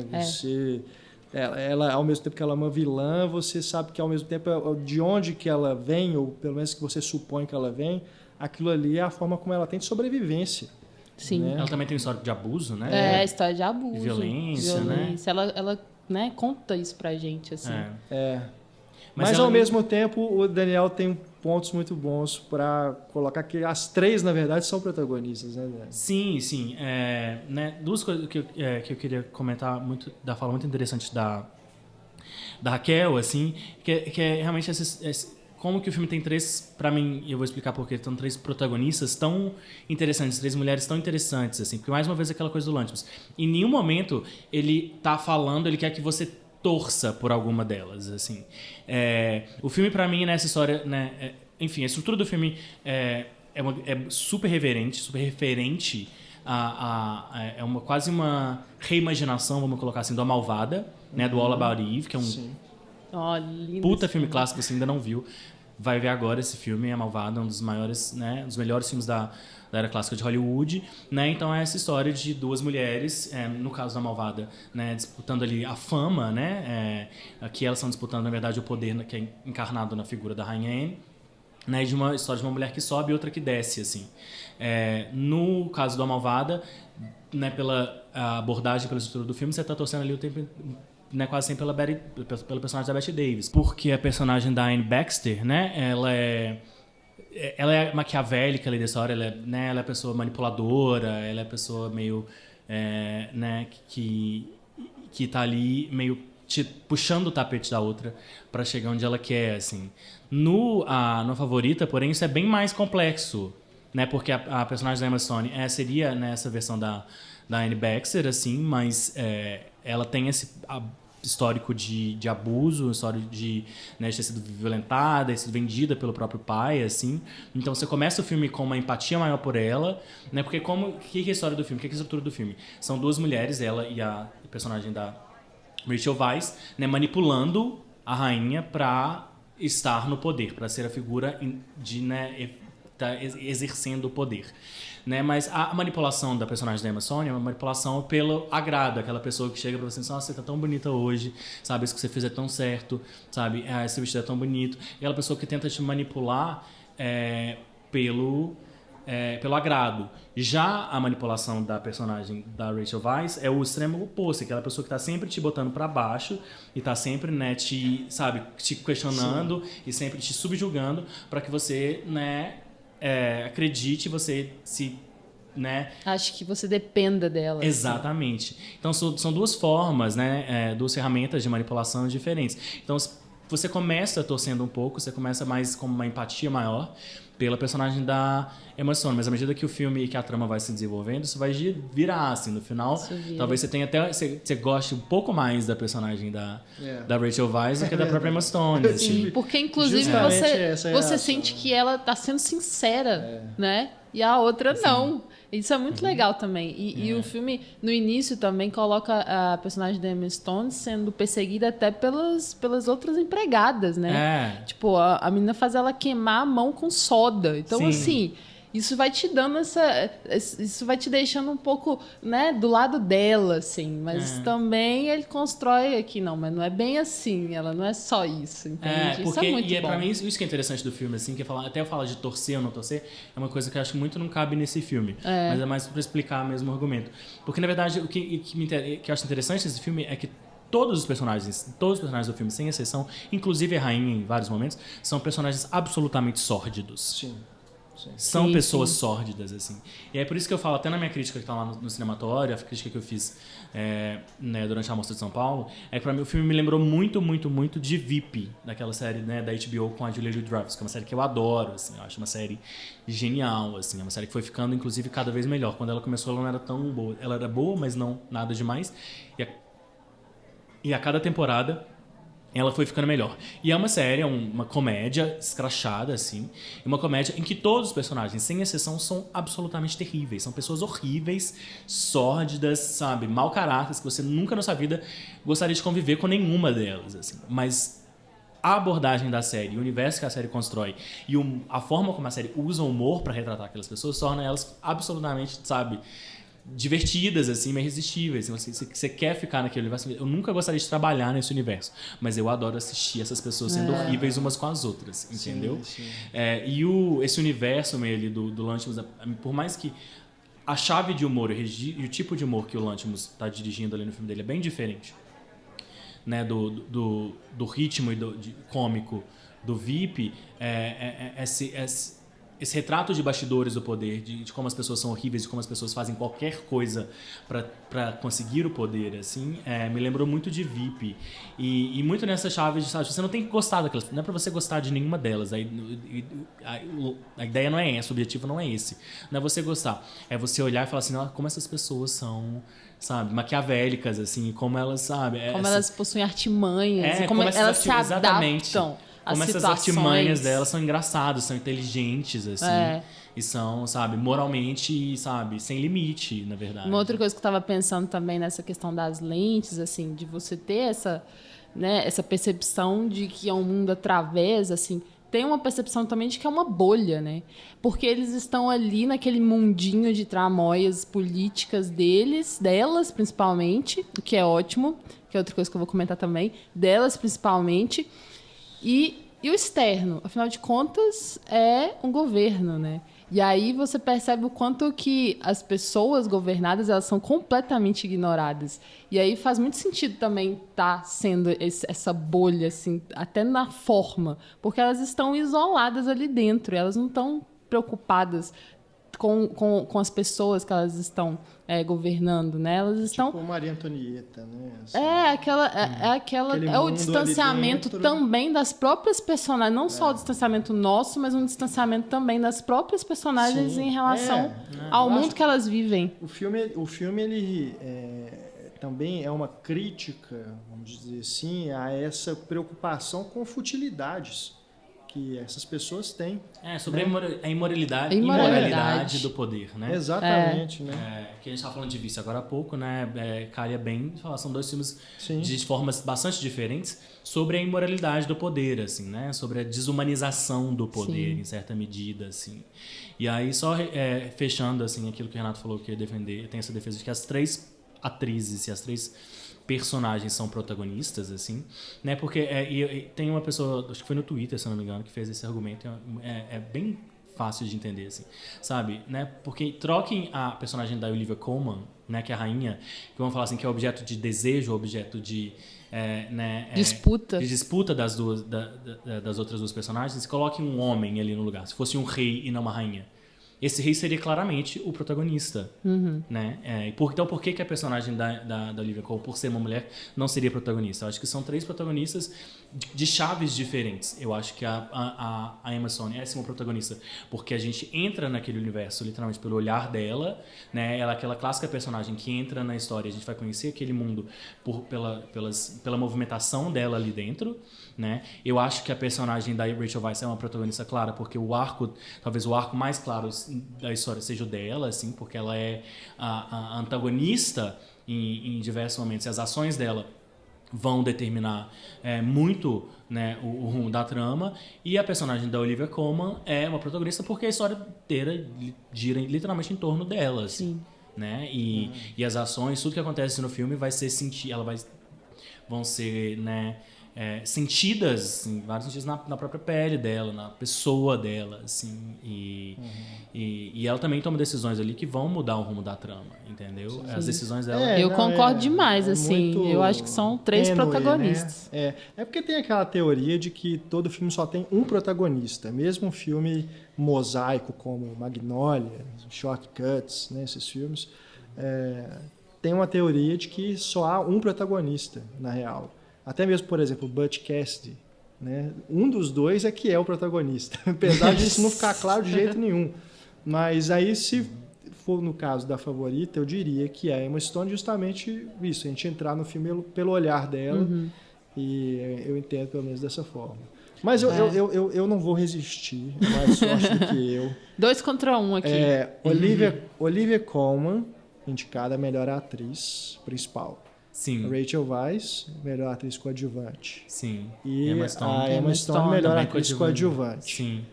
Ela, ao mesmo tempo que ela é uma vilã, você sabe que ao mesmo tempo de onde que ela vem, ou pelo menos que você supõe que ela vem, aquilo ali é a forma como ela tem de sobrevivência. Sim. Né? Ela também tem história de abuso, né? História de abuso. Violência, né? Ela né, conta isso pra gente, assim. Mas ao mesmo tempo, o Daniel tem pontos muito bons para colocar que as três, na verdade, são protagonistas, né, Daniel? Sim, sim. Né, duas coisas que eu queria comentar da fala muito interessante da Raquel, assim, que é realmente como que o filme tem pra mim, e eu vou explicar porque, são 3 protagonistas tão interessantes, 3 mulheres tão interessantes, assim, porque mais uma vez aquela coisa do Lanthimos. Em nenhum momento ele tá falando, ele quer que você torça por alguma delas, assim. O filme, pra mim, nessa história, né, enfim, a estrutura do filme é super reverente, super referente é quase uma reimaginação, vamos colocar assim, do A Malvada, né, do All About Eve, que é um puta filme clássico que você ainda não viu. Vai ver agora esse filme, A Malvada, um dos maiores, né, dos melhores filmes da era clássica de Hollywood, né? Então é essa história de 2 mulheres, no caso da Malvada, né, disputando ali a fama, né? Aqui elas estão disputando, na verdade, o poder que é encarnado na figura da Rainha Anne, né, de uma história de uma mulher que sobe e outra que desce, assim. No caso da Malvada, né, pela abordagem, pela estrutura do filme, você está torcendo ali o tempo, né, quase sempre pelo personagem da Bette Davis, porque a personagem da Anne Baxter, né, ela é maquiavélica ali dessa hora, ela é a pessoa manipuladora, ela é a pessoa meio, né, que tá ali meio puxando o tapete da outra para chegar onde ela quer, assim. No Favorita, porém, isso é bem mais complexo, né? Porque a personagem da Emma Stone seria, né, essa versão da Anne Baxter, assim, mas ela tem esse histórico de abuso, histórico de, né, de ter sido violentada, ter sido vendida pelo próprio pai, assim. Então você começa o filme com uma empatia maior por ela, né? Porque que é a história do filme? Que é a estrutura do filme? São 2 mulheres, ela e a personagem da Rachel Weisz, né, manipulando a rainha para estar no poder, para ser a figura de, né, tá exercendo o poder, né? Mas a manipulação da personagem da Emma Stone é uma manipulação pelo agrado, aquela pessoa que chega para você e diz: nossa, você tá tão bonita hoje, sabe, isso que você fez é tão certo, sabe, esse vestido é tão bonito. E aquela pessoa que tenta te manipular pelo agrado. Já a manipulação da personagem da Rachel Weisz é o extremo oposto, aquela pessoa que está sempre te botando para baixo e está sempre, né, te questionando. Sim. E sempre te subjugando para que você, né, acredite, você se, né, acho que você dependa dela. Exatamente. Assim. Então são 2 formas, né, 2 ferramentas de manipulação diferentes. Então você começa torcendo um pouco, você começa mais com uma empatia maior pela personagem da Emma Stone, mas à medida que o filme e que a trama vai se desenvolvendo, isso vai virar, assim, no final, talvez você tenha até, você goste um pouco mais da personagem da Rachel Weisz do que da própria Emma Stone. Assim. Sim, porque inclusive você sente que ela tá sendo sincera, né? E a outra não. Isso é muito legal também. E o filme, no início, também coloca a personagem da Emma Stone sendo perseguida até pelas outras empregadas, né? Tipo, a menina faz ela queimar a mão com soda. Então, sim, assim, isso vai te dando isso vai te deixando um pouco, né, do lado dela, assim. Mas também ele constrói aqui, não, mas não é bem assim. Ela não é só isso, entende? Porque, isso é muito bom. Pra mim, isso que é interessante do filme, assim, que até eu falar de torcer ou não torcer, é uma coisa que eu acho que muito não cabe nesse filme. Mas é mais pra explicar mesmo o argumento. Porque, na verdade, o que eu acho interessante nesse filme é que todos os personagens do filme, sem exceção, inclusive a rainha em vários momentos, são personagens absolutamente sórdidos. Sim. São pessoas sórdidas, assim. E é por isso que eu falo, até na minha crítica que tá lá no Cinematório, a crítica que eu fiz né, durante a Mostra de São Paulo, é que pra mim o filme me lembrou muito, muito, muito de VIP, daquela série, né, da HBO com a Julia Louis-Dreyfus, que é uma série que eu adoro, assim, eu acho uma série genial, assim, é uma série que foi ficando, inclusive, cada vez melhor. Quando ela começou, ela não era tão boa. Ela era boa, mas não nada demais. E a cada temporada ela foi ficando melhor. E é uma série, é uma comédia escrachada, assim. Uma comédia em que todos os personagens, sem exceção, são absolutamente terríveis. São pessoas horríveis, sórdidas, sabe? Mau caráter, que você nunca na sua vida gostaria de conviver com nenhuma delas, assim. Mas a abordagem da série, o universo que a série constrói e a forma como a série usa o humor para retratar aquelas pessoas torna elas absolutamente, sabe, divertidas, assim, mas irresistíveis. Você quer ficar naquele universo. Eu nunca gostaria de trabalhar nesse universo, mas eu adoro assistir essas pessoas sendo horríveis umas com as outras, entendeu? Sim. E esse universo meio do Lanthimos, por mais que a chave de humor e o tipo de humor que o Lanthimos está dirigindo ali no filme dele é bem diferente, né, do ritmo e cômico do VIP, esse retrato de bastidores do poder, de como as pessoas são horríveis, de como as pessoas fazem qualquer coisa para conseguir o poder, assim, me lembrou muito de VIP. E muito nessa chave de, sabe, você não tem que gostar daquelas, não é para você gostar de nenhuma delas. A ideia não é essa, o objetivo não é esse. Não é você gostar, é você olhar e falar assim, como essas pessoas são, sabe, maquiavélicas, assim, como elas, sabe... Como elas possuem artimanhas, e como elas se exatamente. adaptam. Como essas artimanhas delas são engraçadas, são inteligentes, assim. E são, sabe, moralmente, sabe, sem limite, na verdade. Uma outra coisa que eu estava pensando também nessa questão das lentes, assim, de você ter essa, né, essa percepção de que é um mundo através, assim, tem uma percepção também de que é uma bolha, né? Porque eles estão ali naquele mundinho de tramóias políticas delas principalmente, o que é ótimo, que é outra coisa que eu vou comentar também, delas principalmente. E o externo, afinal de contas, é um governo, né? E aí você percebe o quanto que as pessoas governadas, elas são completamente ignoradas. E aí faz muito sentido também estar sendo essa bolha, assim, até na forma, porque elas estão isoladas ali dentro, elas não estão preocupadas com as pessoas que elas estão governando, né? Elas estão... Tipo Maria Antonieta, né? Assim, é o distanciamento também das próprias personagens, não só o distanciamento nosso, mas um distanciamento também das próprias personagens. Sim, em relação ao mundo que elas vivem. O filme ele também é uma crítica, vamos dizer assim, a essa preocupação com futilidades que essas pessoas têm. Sobre a imoralidade do poder, né? Exatamente, né? Que a gente estava falando de Vício agora há pouco, né? Calha bem, são dois filmes de formas bastante diferentes sobre a imoralidade do poder, assim, né? Sobre a desumanização do poder, em certa medida, assim. E aí, só fechando, assim, aquilo que o Renato falou que ia defender, tem essa defesa de que as três atrizes e as três personagens são protagonistas, assim, né? Porque tem uma pessoa, acho que foi no Twitter, se eu não me engano, que fez esse argumento. É bem fácil de entender, assim, sabe? Né? Porque troquem a personagem da Olivia Colman, né, que é a rainha, que vamos falar assim, que é objeto de desejo, objeto de disputa das outras duas personagens, e coloquem um homem ali no lugar, se fosse um rei e não uma rainha. Esse rei seria claramente o protagonista, né? Então, por que a personagem da Olivia Colman, por ser uma mulher, não seria protagonista? Eu acho que são três protagonistas de chaves diferentes. Eu acho que a Emma Stone é sim uma protagonista, porque a gente entra naquele universo, literalmente, pelo olhar dela, né? Ela é aquela clássica personagem que entra na história, a gente vai conhecer aquele mundo pela movimentação dela ali dentro, né? Eu acho que a personagem da Rachel Weisz é uma protagonista clara, porque talvez o arco mais claro da história seja o dela, assim, porque ela é a antagonista em diversos momentos, e as ações dela vão determinar muito, né, o rumo da trama. E a personagem da Olivia Colman é uma protagonista porque a história inteira gira literalmente em torno dela, assim, né? E as ações, tudo que acontece no filme vai ser vão ser, né, sentidas em vários sentidos na própria pele dela, na pessoa dela, assim, e ela também toma decisões ali que vão mudar o rumo da trama, entendeu? Sim. As decisões dela... eu concordo demais, assim, eu acho que são três protagonistas. Né? É porque tem aquela teoria de que todo filme só tem um protagonista, mesmo um filme mosaico como Magnolia, Shortcuts, né, esses filmes, tem uma teoria de que só há um protagonista, na real. Até mesmo, por exemplo, Butch Cassidy, né? Um dos dois é que é o protagonista, apesar disso não ficar claro de jeito nenhum. Mas aí, se for no caso da favorita, eu diria que é a Emma Stone, justamente isso, a gente entrar no filme pelo olhar dela, e eu entendo pelo menos dessa forma. Mas eu não vou resistir, mais sorte do que eu. 2 contra 1 aqui. Olivia Colman, indicada a melhor atriz principal. Sim. Rachel Weisz, melhor atriz coadjuvante. Sim. E a Emma Stone, melhor atriz coadjuvante. Sim.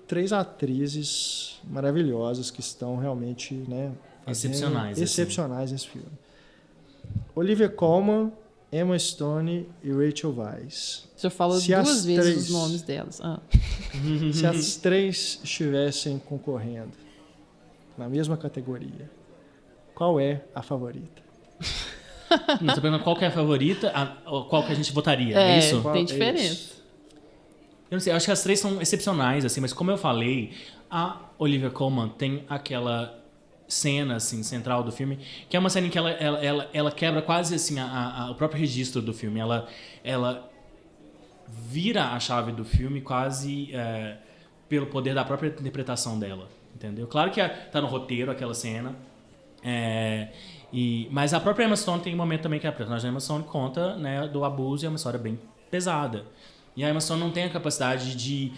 3 atrizes maravilhosas que estão realmente, né, excepcionais nesse filme. Olivia Colman, Emma Stone e Rachel Weisz. Você falou duas vezes os nomes delas. Se as 3 estivessem concorrendo na mesma categoria, qual é a favorita? Não, você pergunta qual que é a favorita, qual que a gente votaria, é isso? Tem diferença. Eu não sei, eu acho que as 3 são excepcionais, assim, mas como eu falei, a Olivia Colman tem aquela cena, assim, central do filme, que é uma cena em que ela quebra quase, assim, o próprio registro do filme. Ela vira a chave do filme quase pelo poder da própria interpretação dela, entendeu? Claro que tá no roteiro aquela cena, mas a própria Emma Stone tem um momento também que a personagem da Emma Stone conta, né, do abuso, e é uma história bem pesada. E a Emma Stone não tem a capacidade de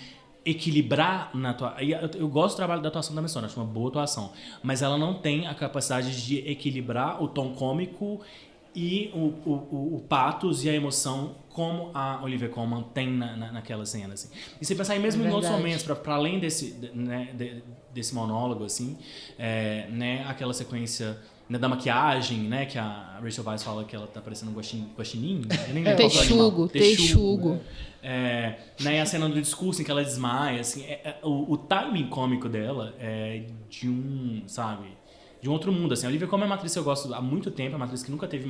equilibrar na atuação. Eu gosto do trabalho da atuação da Emma Stone, acho uma boa atuação, mas ela não tem a capacidade de equilibrar o tom cômico e o pathos e a emoção como a Olivia Colman tem naquela cena, assim. E se pensar mesmo em outros momentos, para além desse monólogo, assim, né, aquela sequência, né, da maquiagem, né, que a Rachel Weisz fala que ela tá parecendo um guaxinim. Texugo. Né, a cena do discurso em que ela desmaia, assim, o timing cômico dela é de de um outro mundo, assim. A Olivia Colman é uma atriz que eu gosto há muito tempo, é uma atriz que nunca teve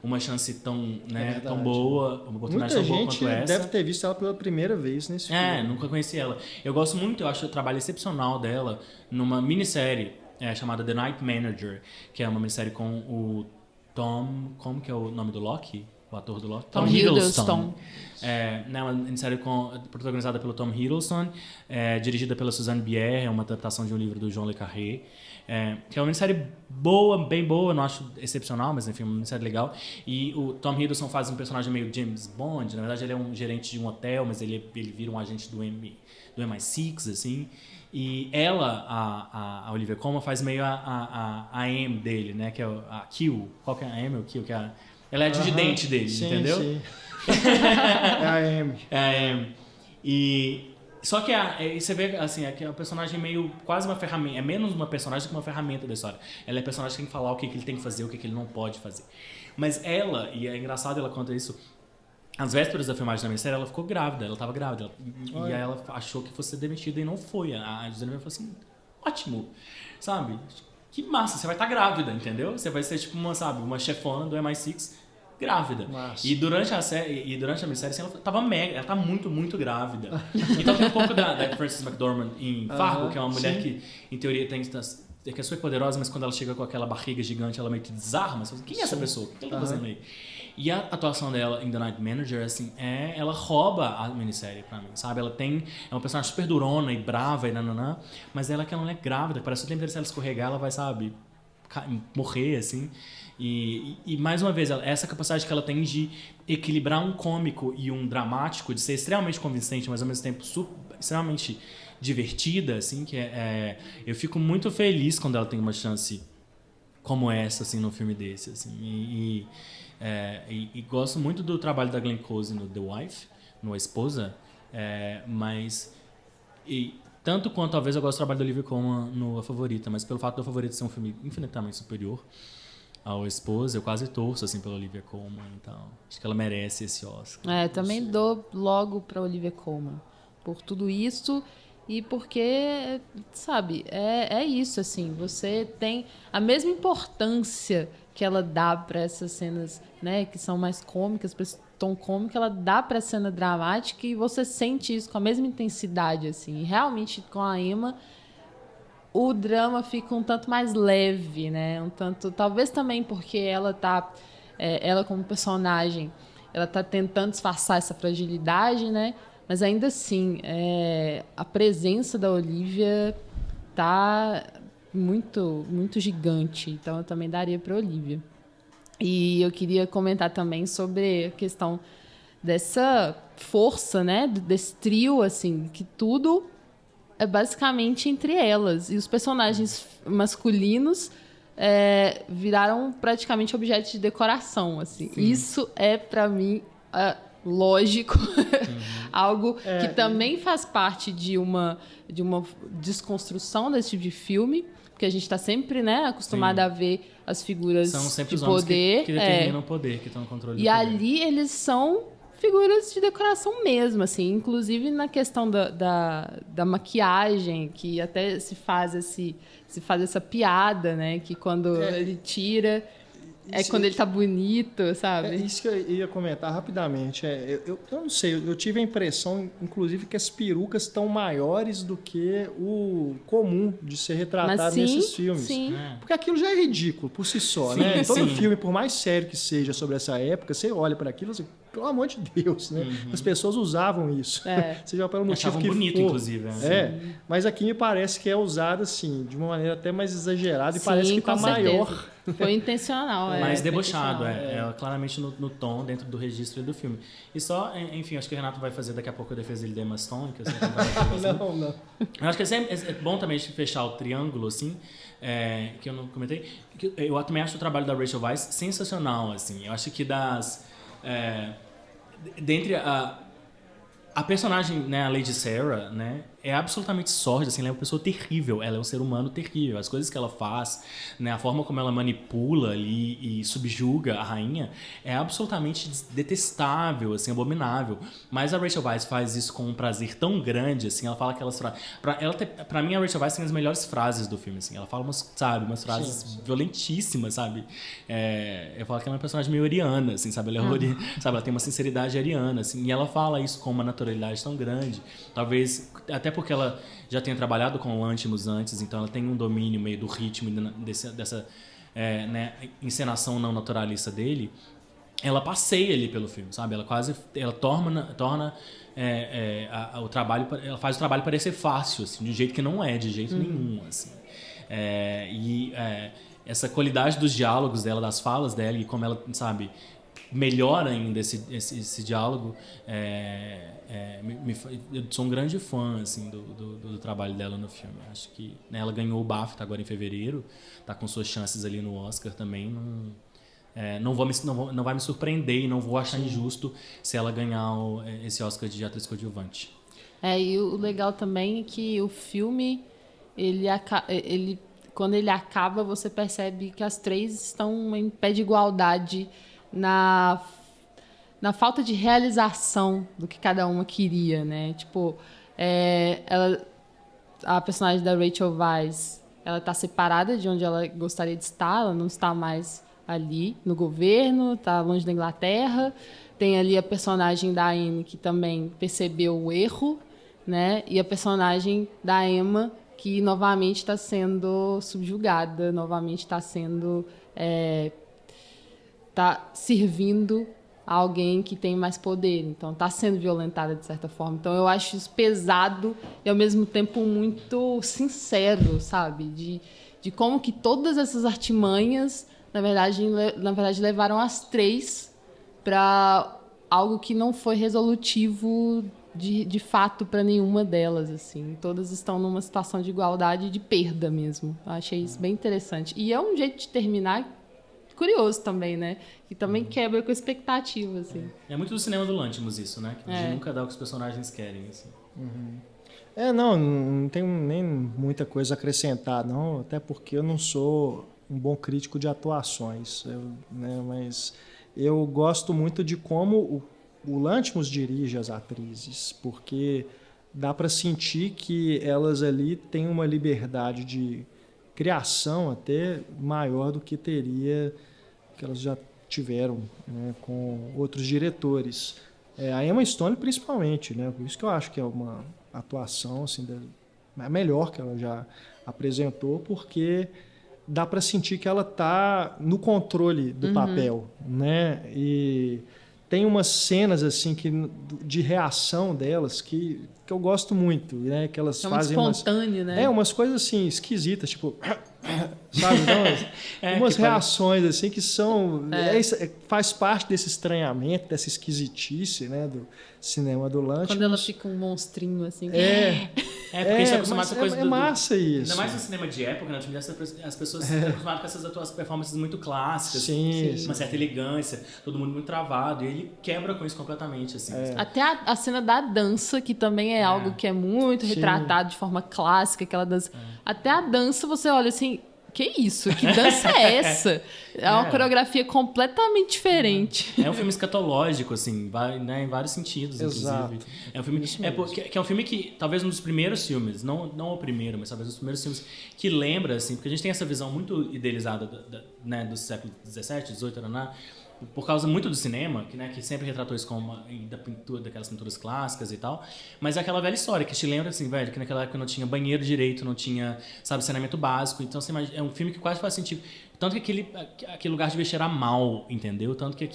uma chance tão, né, tão boa, uma oportunidade tão boa quanto essa. Muita gente deve ter visto ela pela primeira vez nesse filme. Nunca conheci ela. Eu gosto muito, eu acho o trabalho excepcional dela numa minissérie chamada The Night Manager, que é uma minissérie com o Tom... Como que é o nome do Loki? O ator do Loki? Tom Hiddleston. Uma minissérie protagonizada pelo Tom Hiddleston, dirigida pela Suzanne Bier, é uma adaptação de um livro do John le Carré. Que é uma minissérie boa, bem boa, não acho excepcional, mas enfim, uma minissérie legal. E o Tom Hiddleston faz um personagem meio James Bond, na verdade ele é um gerente de um hotel, mas ele vira um agente do MI6, assim. E ela, a Olivia Colman, faz meio a M dele, né, que é a Q. Qual que é a M ou o Q? Que é ela é a dirigente dele, sim, entendeu? Sim. É a M. É a M. Só que você vê, assim, que é uma personagem meio quase uma ferramenta. É menos uma personagem que uma ferramenta da história. Ela é a personagem que tem que falar o que ele tem que fazer, o que ele não pode fazer. Mas ela, e é engraçado, ela conta isso, às vésperas da filmagem da minissérie, ela ficou grávida, ela estava grávida. E aí ela achou que fosse ser demitida e não foi. A Gisele falou assim, ótimo, sabe? Que massa, você vai estar grávida, entendeu? Você vai ser tipo uma chefona do MI6 grávida. Nossa. E durante a minissérie, assim, ela tava ela tá muito, muito grávida. Então tem um pouco da Frances McDormand em Fargo, que é uma mulher que, em teoria, que é super poderosa, mas quando ela chega com aquela barriga gigante, ela meio que desarma. Você fala, quem é essa pessoa? O que ela tá fazendo aí? E a atuação dela em The Night Manager, assim, ela rouba a minissérie pra mim, sabe? Ela é uma personagem super durona e brava e nananã, mas ela que ela não é grávida, parece que o tempo inteiro se ela escorregar, ela vai, sabe, morrer, assim. E mais uma vez, essa capacidade que ela tem de equilibrar um cômico e um dramático, de ser extremamente convincente, mas ao mesmo tempo extremamente divertida, assim, eu fico muito feliz quando ela tem uma chance como essa, assim, num filme desse, assim. E gosto muito do trabalho da Glenn Close no The Wife, no A Esposa, mas tanto quanto talvez eu gosto do trabalho da Olivia Colman no A Favorita, mas pelo fato do A Favorita ser um filme infinitamente superior ao Esposa, eu quase torço assim pela Olivia Colman, então acho que ela merece esse Oscar. Também dou logo pra Olivia Colman por tudo isso. E porque, sabe, é isso, assim, você tem a mesma importância que ela dá para essas cenas, né, que são mais cômicas, para esse tom cômico, ela dá para a cena dramática e você sente isso com a mesma intensidade, assim. E realmente, com a Emma, o drama fica um tanto mais leve, né, um tanto, talvez também porque ela ela como personagem, ela tá tentando disfarçar essa fragilidade, né, mas ainda assim, a presença da Olivia tá muito, muito gigante. Então, eu também daria para a Olivia. E eu queria comentar também sobre a questão dessa força, né? Desse trio, assim, que tudo é basicamente entre elas. E os personagens masculinos viraram praticamente objetos de decoração, assim. Sim. Isso é, para mim... lógico, algo que também faz parte de uma desconstrução desse tipo de filme, porque a gente está sempre, né, acostumado a ver as figuras são sempre de os poder que determinam o poder, que estão no controle do poder. E ali eles são figuras de decoração mesmo, assim, inclusive na questão da maquiagem, que até se faz essa piada, né, que quando ele tira... É quando ele tá bonito, sabe? É isso que eu ia comentar rapidamente. Eu não sei, eu tive a impressão, inclusive, que as perucas estão maiores do que o comum de ser retratado nesses filmes. Sim. Porque aquilo já é ridículo por si só, Sim, né? Todo sim. filme, por mais sério que seja sobre essa época, você olha para aquilo e assim, pelo amor de Deus, né? As pessoas usavam isso. Seja pelo motivo Achavam que bonito, for. inclusive. Mas aqui me parece que é usado assim, de uma maneira até mais exagerada e Sim, parece que tá com maior. certeza. Foi intencional, Mais foi debochado, intencional. é claramente no tom, dentro do registro do filme. E só, enfim, acho que o Renato vai fazer daqui a pouco a defesa de Emma Stone, que eu sei que vai fazer. Não. Eu acho que é bom também fechar o triângulo, assim, que eu não comentei. Eu também acho o trabalho da Rachel Weisz sensacional, assim. Eu acho que dentre a personagem, né, a Lady Sarah, né, é absolutamente sórdida, assim, ela é uma pessoa terrível, ela é um ser humano terrível. As coisas que ela faz, né, a forma como ela manipula ali e subjuga a rainha é absolutamente detestável, assim, abominável. Mas a Rachel Weisz faz isso com um prazer tão grande, assim, ela fala aquelas frases... Pra mim, a Rachel Weisz tem as melhores frases do filme, assim, ela fala umas frases violentíssimas, sabe? Eu falo que ela é uma personagem meio ariana, assim, sabe? Ela tem uma sinceridade ariana, assim, e ela fala isso com uma naturalidade tão grande. Talvez, até porque ela já tenha trabalhado com o Lanthimos antes, então ela tem um domínio meio do ritmo dessa né, encenação não naturalista dele. Ela passeia ali pelo filme, sabe? Ela torna o trabalho, ela faz o trabalho parecer fácil, assim, de um jeito que não é, de jeito nenhum, assim. Essa qualidade dos diálogos dela, das falas dela, e como ela, sabe, melhora ainda esse diálogo. Eu sou um grande fã, assim, do trabalho dela no filme. Acho que, né, ela ganhou o BAFTA agora em fevereiro, tá com suas chances ali no Oscar também. Não vai me surpreender e não vou achar injusto se ela ganhar esse Oscar de atriz coadjuvante. E o legal também é que o filme, quando ele acaba, você percebe que as três estão em pé de igualdade na falta de realização do que cada uma queria, né? Tipo, a personagem da Rachel Weisz, ela está separada de onde ela gostaria de estar, ela não está mais ali no governo, está longe da Inglaterra. Tem ali a personagem da Anne, que também percebeu o erro, né? E a personagem da Emma, que novamente está sendo subjugada, novamente está sendo... está servindo a alguém que tem mais poder. Então, está sendo violentada de certa forma. Então, eu acho isso pesado e, ao mesmo tempo, muito sincero, sabe? De como que todas essas artimanhas, na verdade levaram as três para algo que não foi resolutivo de fato para nenhuma delas, assim. Todas estão numa situação de igualdade e de perda mesmo. Eu achei isso bem interessante. E é um jeito de terminar curioso também, né? Que também quebra com expectativa, assim. É muito do cinema do Lanthimos isso, né? Que de nunca dá o que os personagens querem, assim. Não tenho nem muita coisa a acrescentar, não. Até porque eu não sou um bom crítico de atuações, né? Mas eu gosto muito de como o Lanthimos dirige as atrizes, porque dá para sentir que elas ali têm uma liberdade de criação até maior do que que elas já tiveram, né, com outros diretores. A Emma Stone principalmente, né, por isso que eu acho que é uma atuação assim, a melhor que ela já apresentou, porque dá para sentir que ela está no controle do papel, né? E tem umas cenas assim de reação delas que eu gosto muito, né? Que elas fazem espontâneo, né? Umas coisas assim esquisitas, tipo, sabe? Então, umas reações assim que são faz parte desse estranhamento, dessa esquisitice, né? Do cinema do Lanthimos. Quando ela fica um monstrinho assim. Porque a gente tá acostumado com essa coisa massa isso. Ainda mais no cinema de época, né? As pessoas estão acostumadas com essas performances muito clássicas. Sim. Uma certa elegância, todo mundo muito travado. E ele quebra com isso completamente, assim. Até a cena da dança, que também é algo que é muito retratado de forma clássica, aquela dança. Até a dança, você olha assim, que isso? Que dança é essa? É uma coreografia completamente diferente. É um filme escatológico, assim, né, em vários sentidos, Exato. inclusive. É um filme que é um filme que, talvez um dos primeiros filmes, não o primeiro, mas talvez um dos primeiros filmes que lembra, assim, porque a gente tem essa visão muito idealizada né, do século XVII, XVIII, por causa muito do cinema, que sempre retratou isso como da pintura, daquelas pinturas clássicas e tal, mas é aquela velha história que te lembra, assim, velho, que naquela época não tinha banheiro direito, não tinha, sabe, saneamento básico, então você imagina, é um filme que quase faz sentido. Tanto que aquele lugar devia cheirar mal, entendeu? Tanto que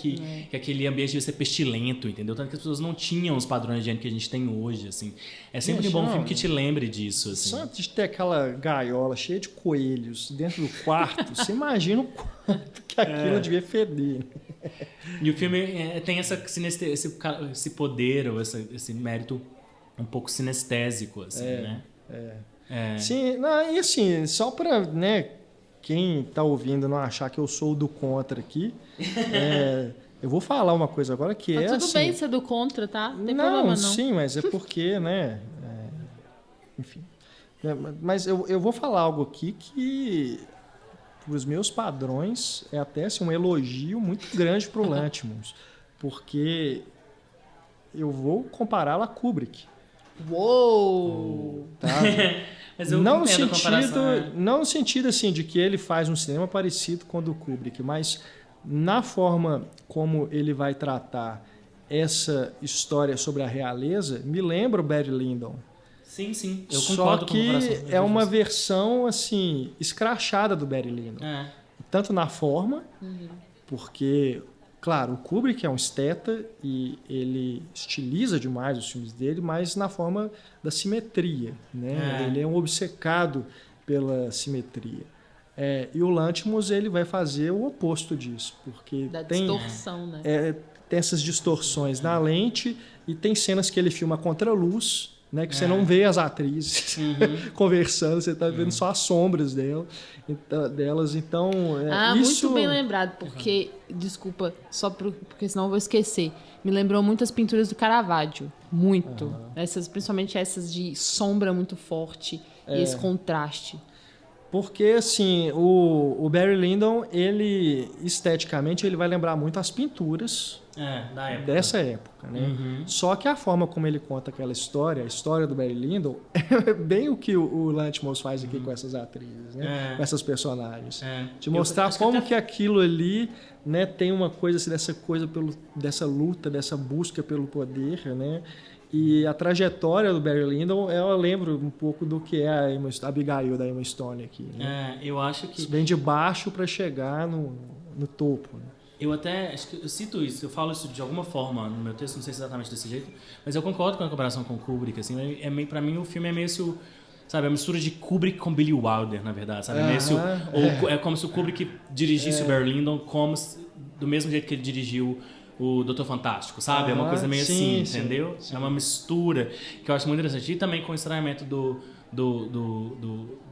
aquele ambiente devia ser pestilento, entendeu? Tanto que as pessoas não tinham os padrões de higiene que a gente tem hoje, assim. É sempre um bom filme que te lembre disso, assim. Só de ter aquela gaiola cheia de coelhos dentro do quarto, você imagina o quanto que aquilo devia feder. E o filme tem esse poder, ou esse mérito um pouco sinestésico, assim, né? Sim, não, e assim, só para, né, quem tá ouvindo não achar que eu sou do contra aqui, eu vou falar uma coisa agora que Tá é tudo assim... bem ser do contra, tá? Não tem não, problema, não. sim, mas é porque, né, enfim. Mas eu vou falar algo aqui que, para os meus padrões, é até assim, um elogio muito grande pro Lanthimos, porque eu vou compará-lo a Kubrick. Uou! Tá? Mas eu não, no entendo a sentido, comparação, não no sentido assim, de que ele faz um cinema parecido com o do Kubrick, mas na forma como ele vai tratar essa história sobre a realeza, me lembra o Barry Lyndon. Sim, eu Só concordo com a que comparação. é uma versão assim escrachada do Barry Lyndon. Tanto na forma, porque, claro, o Kubrick é um esteta e ele estiliza demais os filmes dele, mas na forma da simetria, né? Ele é um obcecado pela simetria. E o Lanthimos, ele vai fazer o oposto disso, porque Da tem distorção, né? tem essas distorções na lente e tem cenas que ele filma contra a luz, né, que você não vê as atrizes conversando, você está vendo só as sombras delas. Então, isso... Muito bem lembrado, porque, desculpa, porque senão eu vou esquecer. Me lembrou muito as pinturas do Caravaggio, muito. Principalmente essas de sombra muito forte e esse contraste. Porque, assim, o Barry Lyndon, ele, esteticamente, ele vai lembrar muito as pinturas da época. dessa época, né? Só que a forma como ele conta aquela história, a história do Barry Lyndon, é bem o que o Lanthimos faz aqui com essas atrizes, né? Com essas personagens. De mostrar como que aquilo ali, né, tem uma coisa assim, dessa luta, dessa busca pelo poder, né? E a trajetória do Barry Lyndon, ela lembra um pouco do que é a Abigail da Emma Stone aqui. Né? Eu acho que... Vem de baixo para chegar no topo. Né? Eu até eu cito isso, eu falo isso de alguma forma no meu texto, não sei se exatamente desse jeito, mas eu concordo com a comparação com o Kubrick. Assim, para mim, o filme é meio sabe, a mistura de Kubrick com Billy Wilder, na verdade. Sabe? É como se o Kubrick dirigisse o Barry Lyndon do mesmo jeito que ele dirigiu o Doutor Fantástico, sabe? É uma coisa meio assim, entendeu? Sim. É uma mistura que eu acho muito interessante. E também com o estranhamento do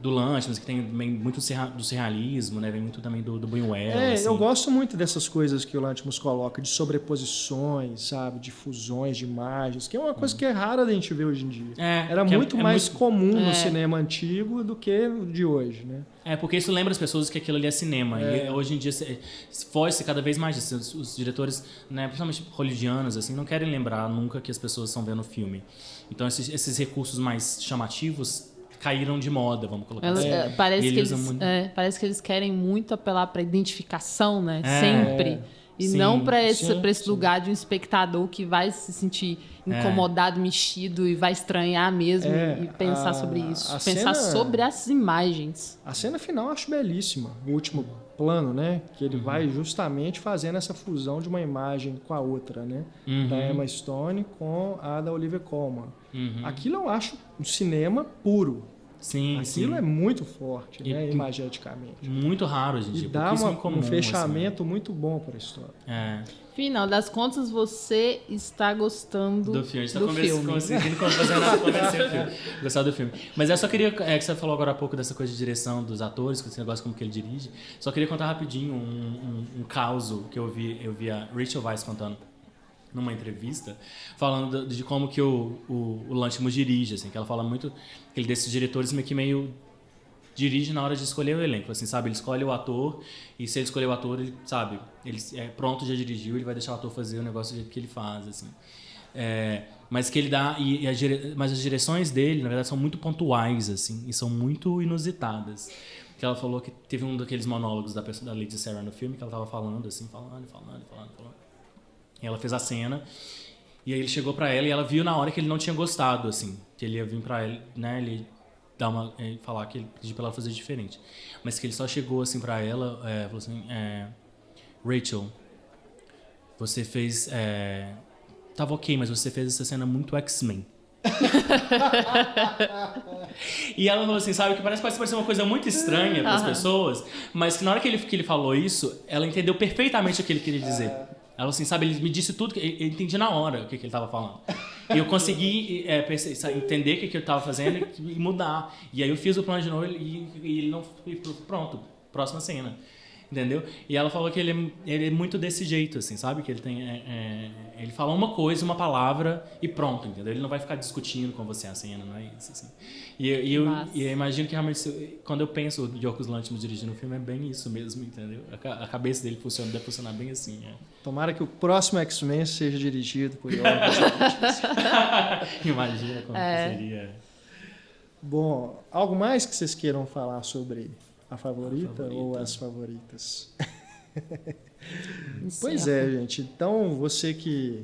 Lanthimos, que tem também muito do surrealismo, né? Vem muito também do Buñuel. Assim. Eu gosto muito dessas coisas que o Lanthimos coloca, de sobreposições, sabe? De fusões de imagens, que é uma coisa que é rara da gente ver hoje em dia. Era muito mais comum no cinema antigo do que de hoje, né? Porque isso lembra as pessoas que aquilo ali é cinema. E hoje em dia foge-se cada vez mais disso. Os diretores, né, principalmente hollywoodianos, assim, não querem lembrar nunca que as pessoas estão vendo o filme. Então esses recursos mais chamativos caíram de moda, vamos colocar assim. Parece que eles querem muito apelar para identificação, né? Sempre. E não para esse lugar de um espectador que vai se sentir incomodado, mexido e vai estranhar mesmo e pensar sobre isso. Pensar sobre as imagens. A cena final eu acho belíssima. O último plano, né? Que ele vai justamente fazendo essa fusão de uma imagem com a outra, né? Da Emma Stone com a da Olivia Colman. Aquilo eu acho um cinema puro. Aquilo é muito forte, né, imageticamente. Muito raro hoje em dia. E dá um fechamento muito bom para a história. Final das contas, você está gostando do filme. A gente está conseguindo convencer o filme. Gostar do filme. Mas eu só queria... que você falou agora há pouco dessa coisa de direção dos atores, que você gosta como que ele dirige. Só queria contar rapidinho um caso que eu vi a Rachel Weisz contando numa entrevista, falando de como que o Lanthimos dirige, assim, que ela fala muito que ele desses diretores meio dirige na hora de escolher o elenco, assim, sabe? Ele escolhe o ator e se ele escolher o ator, ele, sabe? Ele é pronto, já dirigiu, ele vai deixar o ator fazer o negócio do jeito que ele faz, assim. Mas que ele dá... mas as direções dele, na verdade, são muito pontuais, assim, e são muito inusitadas. Que ela falou que teve um daqueles monólogos da Lady Sarah no filme, que ela tava falando, assim, falando. E ela fez a cena, e aí ele chegou pra ela e ela viu na hora que ele não tinha gostado, assim, que ele ia vir pra ele, né, ele falar que ele pediu pra ela fazer diferente. Mas que ele só chegou, assim, pra ela, falou assim, Rachel, você fez... tava ok, mas você fez essa cena muito X-Men. E ela falou assim, sabe, que pode parecer uma coisa muito estranha para as pessoas, mas que na hora que ele falou isso, ela entendeu perfeitamente o que ele queria dizer. Ela falou assim, sabe, ele me disse tudo, eu entendi na hora o que ele estava falando. E eu consegui entender o que eu estava fazendo e mudar. E aí eu fiz o plano de novo e ele não... Pronto, próxima cena. Entendeu? E ela falou que ele é muito desse jeito, assim, sabe? Que ele tem... ele fala uma coisa, uma palavra e pronto, entendeu? Ele não vai ficar discutindo com você a cena, não é isso, assim. E eu imagino que realmente, quando eu penso o Yorgos Lanthimos dirigindo o filme, é bem isso mesmo, entendeu? A cabeça dele deve funcionar bem assim, Tomara que o próximo X-Men seja dirigido por Yorgos Lanthimos. Imagina como que seria. Bom, algo mais que vocês queiram falar sobre... A favorita ou as favoritas? Pois é, gente. Então, você que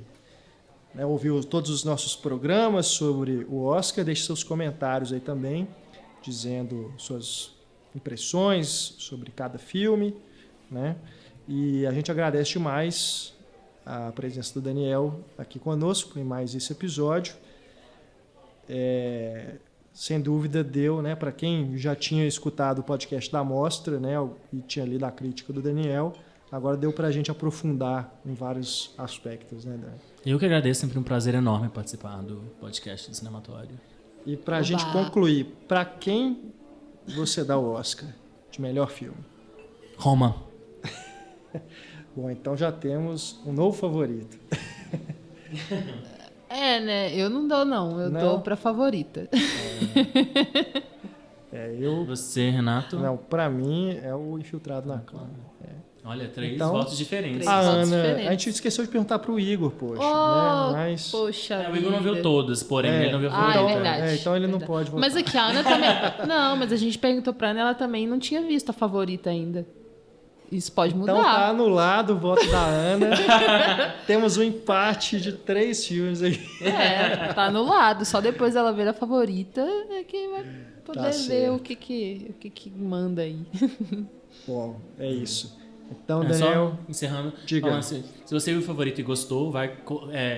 ouviu todos os nossos programas sobre o Oscar, deixe seus comentários aí também, dizendo suas impressões sobre cada filme, né? E a gente agradece demais a presença do Daniel aqui conosco em mais esse episódio. Sem dúvida deu, né, para quem já tinha escutado o podcast da Mostra, né, e tinha lido a crítica do Daniel, agora deu para a gente aprofundar em vários aspectos, né, Dani? Eu que agradeço, sempre um prazer enorme participar do podcast do Cinematório. E para a gente concluir, para quem você dá o Oscar de melhor filme? Roma. Bom, então já temos um novo favorito. Né? Eu não dou, não. Eu dou pra favorita. Você, Renato? Não, pra mim é o Infiltrado na Clã. Olha, 3 votos diferentes. A Ana, a gente esqueceu de perguntar pro Igor, poxa. Né? Mas... Poxa o Igor não viu todos, porém ele não viu a favorita. É verdade. Então ele não pode votar. Mas aqui a Ana também... Não, mas a gente perguntou pra Ana, ela também não tinha visto a favorita ainda. Isso pode mudar. Então tá anulado o voto da Ana. Temos um empate de 3 filmes aí. Tá anulado. Só depois ela ver a favorita é que vai poder ver o que manda aí. Bom, é isso. Então, Daniel... Só encerrando, diga. Assim, se você viu o favorito e gostou,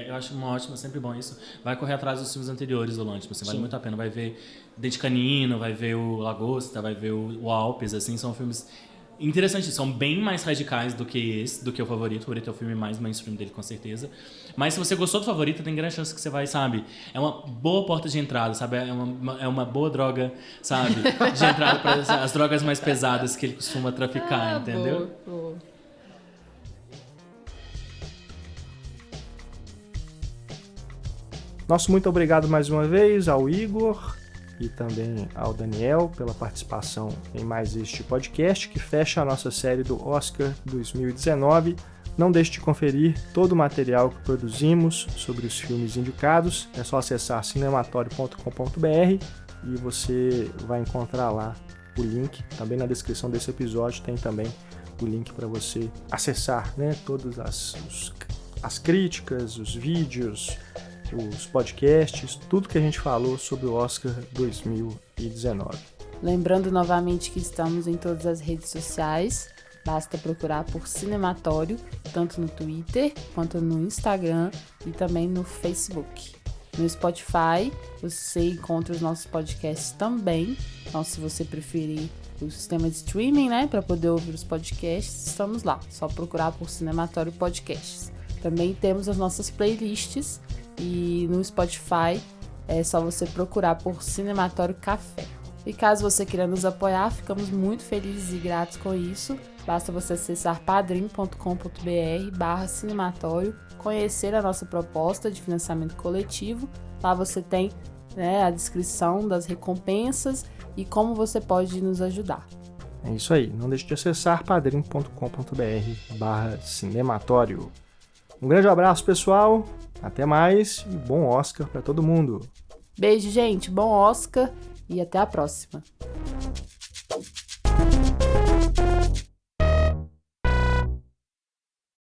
eu acho sempre bom isso, vai correr atrás dos filmes anteriores do Lanthimos, vale muito a pena. Vai ver Dente Canino, vai ver o Lagosta, vai ver o Alpes, assim, são filmes... interessantes, são bem mais radicais do que o Favorito. O Favorito é o filme mais mainstream dele, com certeza. Mas se você gostou do Favorito, tem grande chance que você vai, sabe? É uma boa porta de entrada, sabe? É uma boa droga, sabe? De entrada para as drogas mais pesadas que ele costuma traficar, entendeu? Boa. Nosso muito obrigado mais uma vez ao Igor e também ao Daniel pela participação em mais este podcast que fecha a nossa série do Oscar 2019. Não deixe de conferir todo o material que produzimos sobre os filmes indicados. É só acessar cinematório.com.br e você vai encontrar lá o link. Também na descrição desse episódio tem também o link para você acessar, né, todas as críticas, os vídeos, os podcasts, tudo que a gente falou sobre o Oscar 2019. Lembrando novamente que estamos em todas as redes sociais, basta procurar por Cinematório, tanto no Twitter, quanto no Instagram e também no Facebook. No Spotify, você encontra os nossos podcasts também, então se você preferir o sistema de streaming, né, para poder ouvir os podcasts, estamos lá, só procurar por Cinematório Podcasts. Também temos as nossas playlists, e no Spotify é só você procurar por Cinematório Café. E caso você queira nos apoiar, ficamos muito felizes e gratos com isso. Basta você acessar padrim.com.br/cinematório, conhecer a nossa proposta de financiamento coletivo. Lá você tem né, a descrição das recompensas e como você pode nos ajudar. É isso aí, não deixe de acessar padrim.com.br/cinematório. Um grande abraço, pessoal, até mais e bom Oscar para todo mundo. Beijo, gente, bom Oscar e até a próxima.